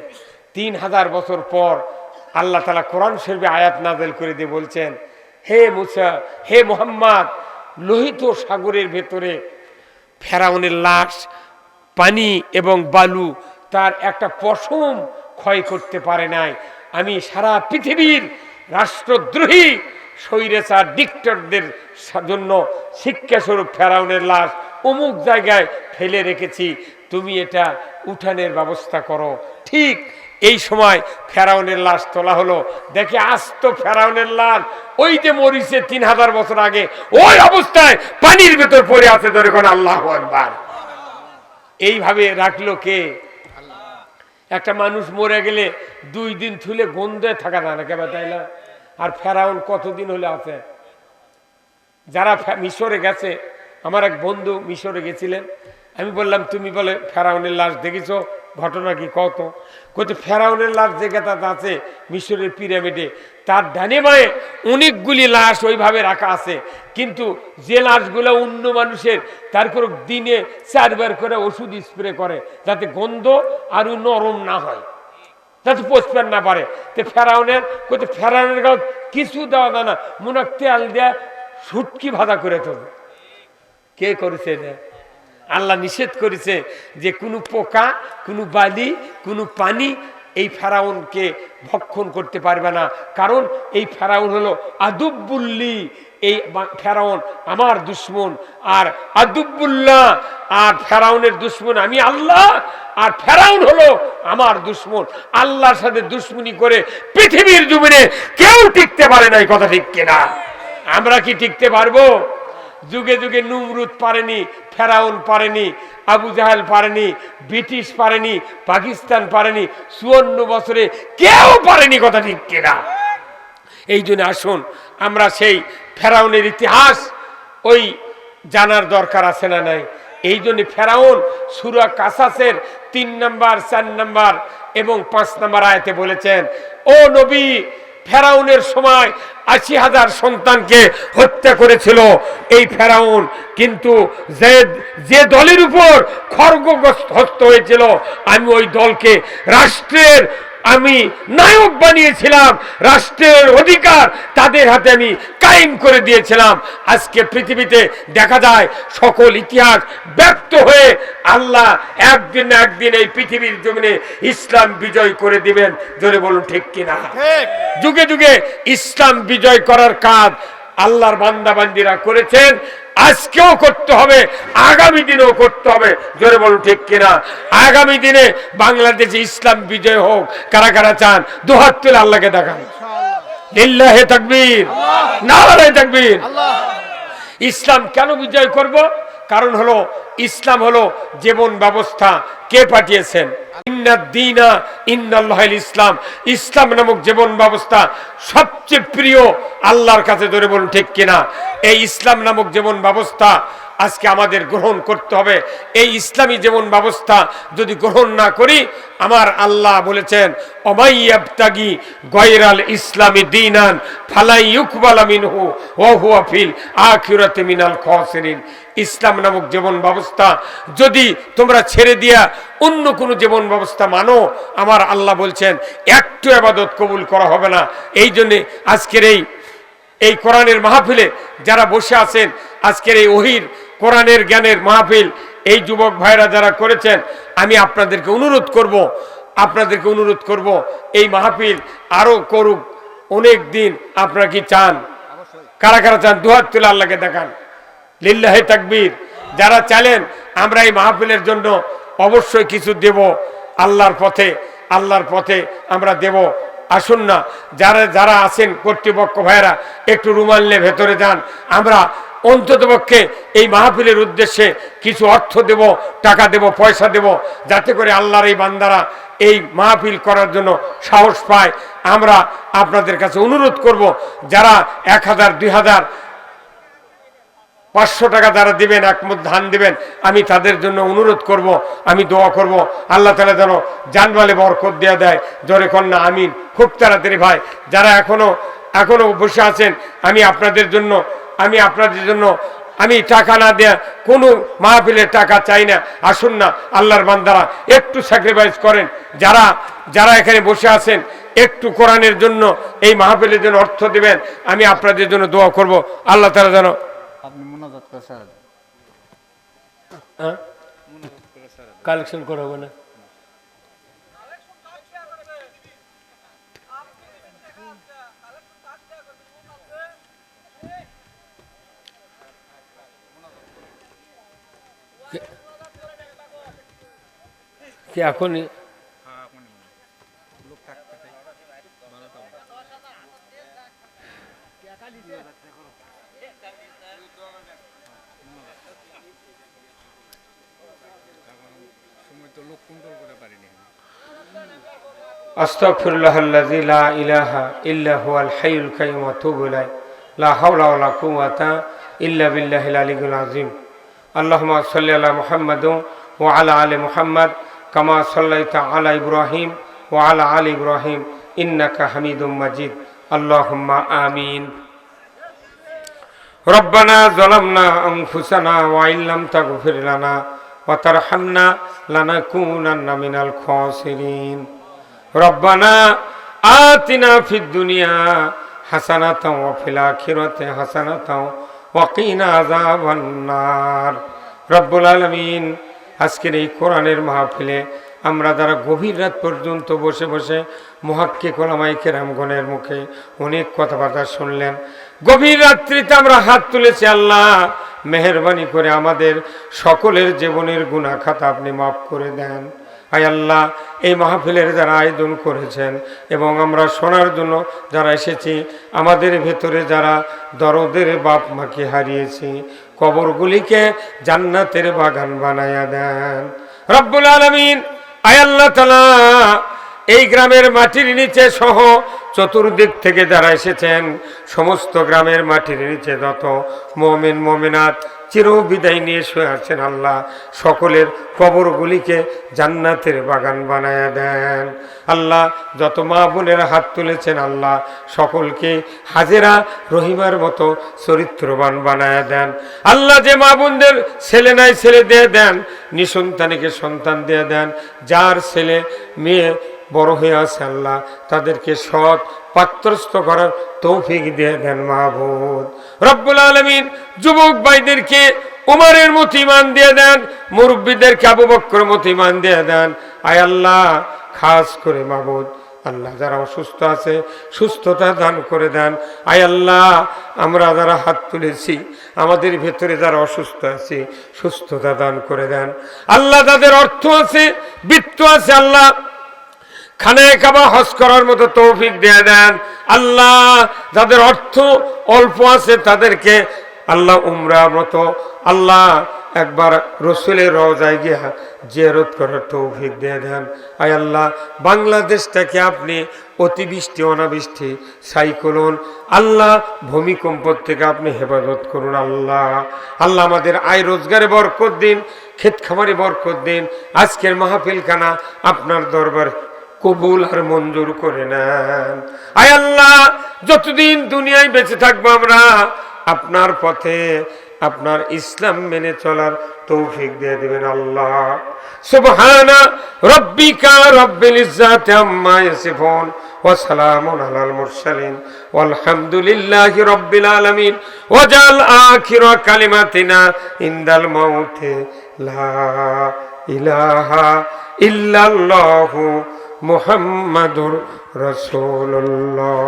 3000 বছর পর আল্লাহ তাআলা কোরআন শরীফে আয়াত নাযিল করে দিয়ে বলছেন, হে মুসা, হে মুহাম্মদ, লোহিত সাগরের ভেতরে ফেরাউনের লাশ, পানি এবং বালু তার একটা পশম ক্ষয় করতে পারে নাই। আমি সারা পৃথিবীর রাষ্ট্রদ্রোহী স্বৈরাচার ডিক্টেটরদের জন্য শিক্ষাস্বরূপ ফেরাউনের লাশ অমুক জায়গায় ফেলে রেখেছি, তুমি এটা উঠানের ব্যবস্থা করো। ঠিক এই সময় ফেরাউনের লাশ তোলা হলো, দেখে আস্ত ফেরাউনের লাশ ওই যে মরিছে 3000 বছর আগে ওই অবস্থায় পানির ভেতর পড়ে আছে। ধরে কোন আল্লাহু আকবার। এইভাবে রাখলো কে? একটা মানুষ মরে গেলে 2 দিন থুলে গন্ধে থাকা যায় না, কেবা তাই না? আর ফেরাউন কতদিন হলে আছে? যারা মিশরে গেছে, আমার এক বন্ধু মিশরে গেছিলেন, আমি বললাম তুমি বলে ফেরাউনের লাশ দেখেছো, ঘটনা কি কত? কত ফেরাউনের লাশ যেটা আছে মিশরের পিরামিডে, তার ডানে বাঁয়ে অনেকগুলি লাশ ওইভাবে রাখা আছে, কিন্তু যে লাশগুলো অন্য মানুষের তারপর দিনে 4 বার করে ওষুধ স্প্রে করে যাতে গন্ধ আরো নরম না হয়, যাতে পচপেন না পারে। তো ফেরাউনের গাও কিছু দেওয়া যায় না, মনে তেল দেয়া শুটকি ভাজা করে তোলে। কে করেছে এটা? আল্লাহ নিষেধ করেছে যে কোনো পোকা, কোনো বালি, কোনো পানি এই ফেরাউনকে ভক্ষণ করতে পারবে না, কারণ এই ফেরাউন হলো আদুব্বুল্লি, এই ফেরাউন আমার দুশ্মন, আর আদুব্বুল্লাহ আর ফেরাউনের দুশ্মন আমি আল্লাহ, আর ফেরাউন হলো আমার দুশ্মন। আল্লাহর সাথে দুশ্মনী করে পৃথিবীর জমিনে কেউ টিকতে পারে না, এই কথা ঠিক কিনা? আমরা কি টিকতে পারবো? যুগে যুগে নমরুদ পারেনি, ফেরাউন পারেনি, আবু জাহেল পারেনি, ব্রিটিশ পারেনি, পাকিস্তান পারেনি, 54 বছরে কেউ পারেনি, কথা ঠিক কিনা? এই জন্য আসুন আমরা সেই ফেরাউনের ইতিহাস ওই জানার দরকার আছে না নাই? এই জন্য ফেরাউন সূরা কাসাসের 3 নম্বর, 4 নম্বর এবং 5 নম্বর আয়াতে বলেছেন, ও নবী, ফেরাউনের সময় 80,000 সন্তানকে হত্যা করেছিল এই ফেরাউন, কিন্তু যে দলের উপর খড়গহস্ত হয়েছিল আমি ওই দলকে রাষ্ট্রের আমি নায়ক বানিয়েছিলাম, রাষ্ট্রের অধিকার তাদের হাতে আমি কায়েম করে দিয়েছিলাম। আজকে পৃথিবীতে দেখা যায় সকল ইতিহাস ব্যক্ত হয়ে আল্লাহ একদিন না একদিন এই পৃথিবীর জমিনে ইসলাম বিজয় করে দিবেন। জোরে বলুন ঠিক কিনা? যুগে যুগে ইসলাম বিজয় করার কাজ আল্লাহর বান্দা বান্দিরা করেছেন, আজকেও করতে হবে, আগামী দিনেও করতে হবে। জোরে বলুন ঠিক কিনা? আগামী দিনে বাংলাদেশে ইসলাম বিজয় হোক। কারা কারা চান? দুহাত তুলে আল্লাহকে দেখান। লিল্লাহি তাকবীর, নারায়ে তাকবীর। ইসলাম কেন বিজয় করব? কারণ হলো ইসলাম হলো জীবন ব্যবস্থা। কে পাঠিয়েছেন? ইন্নাদ-দীনা ইন্দাল্লাহিল ইসলাম। ইসলাম নামক জীবন ব্যবস্থা সবচেয়ে প্রিয় আল্লাহর কাছে। ধরে বলুন ঠিক কিনা? এই ইসলাম নামক জীবন ব্যবস্থা আজকে আমাদের গ্রহণ করতে হবে। এই ইসলামী জীবন ব্যবস্থা যদি গ্রহণ না করি, আমার আল্লাহ বলেছেন, ওমাইয়াবতাগি গায়রাল ইসলামি দীনান ফালা ইউকবালা মিনহু ওয়া হুয়া ফিল আখিরাতি মিনাল খাসিরিন। ইসলাম নামক জীবন ব্যবস্থা যদি তোমরা ছেড়ে দিয়া অন্য কোনো জীবন ব্যবস্থা মানো, আমার আল্লাহ বলছেন একটু ইবাদত কবুল করা হবে না। এই জন্য আজকের এই কোরআনের মাহফিলে যারা বসে আছেন, আজকের এই ওহির কোরআনের জ্ঞানের মাহফিল এই যুবক ভাইরা যারা করেছেন, আমি আপনাদেরকে অনুরোধ করব এই মাহফিল আরো করুক অনেক দিন। আপনারা কি চান? কারা কারা চান? দুহাত তুলে আল্লাহকে দেখান। লিল্লাহি তাকবীর। যারা চাইলেন আমরা এই মাহফিলের জন্য অবশ্যই কিছু দেব, আল্লাহর পথে আমরা দেব। আসুন না, যারা আছেন কর্তৃপক্ষ ভাইরা একটু রুমাল নিয়ে ভেতরে যান। আমরা অন্ততপক্ষে এই মাহফিলের উদ্দেশ্যে কিছু অর্থ দেব, টাকা দেব, পয়সা দেব, যাতে করে আল্লাহর এই বান্দারা এই মাহফিল করার জন্য সাহস পায়। আমরা আপনাদের কাছে অনুরোধ করব, যারা 1000, 2000, 500 টাকা যারা দিবেন, একমত ধান দিবেন, আমি তাদের জন্য অনুরোধ করব, আমি দোয়া করব আল্লাহ তাআলা যেন জানমালে বরকত দেয়া দেয়। জোরে কন্যা আমিন। খুব তাড়াতাড়ি ভাই, যারা এখনো বসে আছেন, আমি আপনাদের জন্য আমি টাকা না দেয়া কোনো মাহফিলের টাকা চাই না। আসুন না আল্লাহর বান্দারা একটু স্যাক্রিফাইস করেন। যারা এখানে বসে আছেন একটু কোরআনের জন্য, এই মাহফিলের জন্য অর্থ দিবেন, আমি আপনাদের জন্য দোয়া করব আল্লাহ তাআলা যেন। আপনি মুনাজাত করে স্যার, কালেকশন করা হবে না? কি এখনই? আস্তাগফিরুল্লাহাল্লাযী লা ইলাহা ইল্লা হুয়াল হাইয়ুল কাইয়্যুম ওয়া আতুবু ইলাইহি লা হাওলা ওয়া লা কুওয়াতা ইল্লা বিল্লাহিল আলিয়্যিল আযীম। আল্লাহুম্মা সাল্লি আলা মুহাম্মাদ ওয়া আলা আলি মুহাম্মাদ কামা সাল্লাইতা আলা ইব্রাহিম ওয়া আলা আলি ইব্রাহিম ইন্নাকা হামিদুম মাজিদ। আল্লাহুম্মা আমিন। রব্বানা যালামনা আনফুসানা ওয়া ইল্লাম তাগফির লানা ওয়া তারহামনা লানাকুনান্না মিনাল খাসিরিন। রব্বানা আতিনা ফিদ দুনিয়া হাসানাতাও ওয়া ফিল আখিরাতি হাসানাতাও ওয়া কিনা আযাবান নার। রব্বুল আলামিন, আজকের এই কোরআনের মাহফিলে আমরা যারা গভীর রাত পর্যন্ত বসে বসে মুহাক্কিক উলামায়ে কেরামগণের মুখে অনেক কথাবার্তা শুনলেন, গভীর রাত্রিতে আমরা হাত তুলেছি। আল্লাহ মেহেরবানি করে আমাদের সকলের জীবনের গুনাহ খাতা আপনি মাফ করে দেন। আয় আল্লাহ, এই মাহফিলের যারা আয়োজন করেছেন এবং আমরা শোনার জন্য যারা এসেছি, আমাদের ভেতরে যারা দরদের বাপ মাকে হারিয়েছি, কবরগুলিকে জান্নাতের বাগান বানায়া দেন রব্বুল আলামিন। আয় আল্লাহ তাআলা, এই গ্রামের মাটির নিচে সহ চতুর্দিক থেকে যারা এসেছেন, সমস্ত গ্রামের মাটির নিচে যত মুমিন মুমিনাত চিরবিদায় নিয়ে শুয়ে আছেন, আল্লাহ সকলের কবরগুলিকে জান্নাতের বাগান বানায়া দেন। আল্লাহ যত মা বোনেরা হাত তুলেছেন, আল্লাহ সকলকে হাজেরা রহিমার মতো চরিত্রবান বানায়া দেন। আল্লাহ যে মা বোনদের ছেলে নাই ছেলে দিয়ে দেন, নিঃসন্তানীকে সন্তান দিয়ে দেন, যার ছেলে মেয়ে বড় হয়ে আছে আল্লাহ তাদেরকে সৎ পাত্রস্থ করার তৌফিক দিয়ে দেন মাহবুব রব্বুল আলামিন। যুবক ভাইদেরকে উমরের মতো ঈমান দিয়ে দেন, মুরব্বীদেরকে আবু বকরের মতো ঈমান দিয়ে দেন। আয় আল্লাহ, খাস করে মাহবুব আল্লাহ যারা অসুস্থ আছে সুস্থতা দান করে দেন। আয় আল্লাহ, আমরা যারা হাত তুলেছি আমাদের ভেতরে যারা অসুস্থ আছে সুস্থতা দান করে দেন। আল্লাহ যাদের অর্থ আছে বিত্ত আছে, আল্লাহ খানায়ে কাবা হজ করার মতো তৌফিক দিয়ে দেন। আল্লাহ যাদের অর্থ অল্প আছে তাদেরকে আল্লাহ উমরার মতো আল্লাহ একবার রসুলের রওজায় গিয়া জিয়ারত করার তৌফিক দিয়ে দেন। আয় আল্লাহ, বাংলাদেশটাকে আপনি অতিবৃষ্টি অনাবৃষ্টি সাইক্লোন আল্লাহ ভূমিকম্প থেকে আপনি হেফাজত করুন। আল্লাহ আমাদের আয় রোজগারে বরকত দিন, ক্ষেত খামারে বরকত দিন। আজকের মাহফিলখানা আপনার দরবার কবুল আর মঞ্জুর করে নেন। আয় আল্লাহ, যতদিন দুনিয়ায় বেঁচে থাকবো আমরা আপনার পথে আপনার ইসলাম মেনে চলার তৌফিক দিয়ে দিবেন। আল্লাহ সুবহানা রাব্বিকা রাব্বিল ইজ্জাতি আম্মা ইয়াসিফুন ওয়া সালামুন আলাল মুরসালিন ওয়ালহামদুলিল্লাহি রাব্বিল আলামিন। ওয়াজাল আখিরা কালিমাতিনা ইনদাল মাউতি লা ইলাহা ইল্লাল্লাহু মুহাম্মাদুর রাসূলুল্লাহ।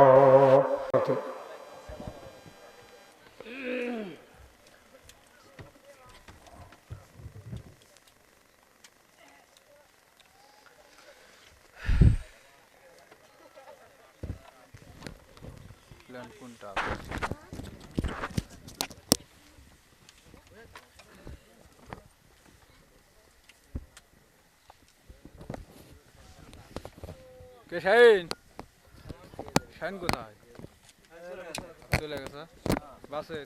কোনটা কে শাহিন? শাহিন কোথায় চলে গেছে বাসে?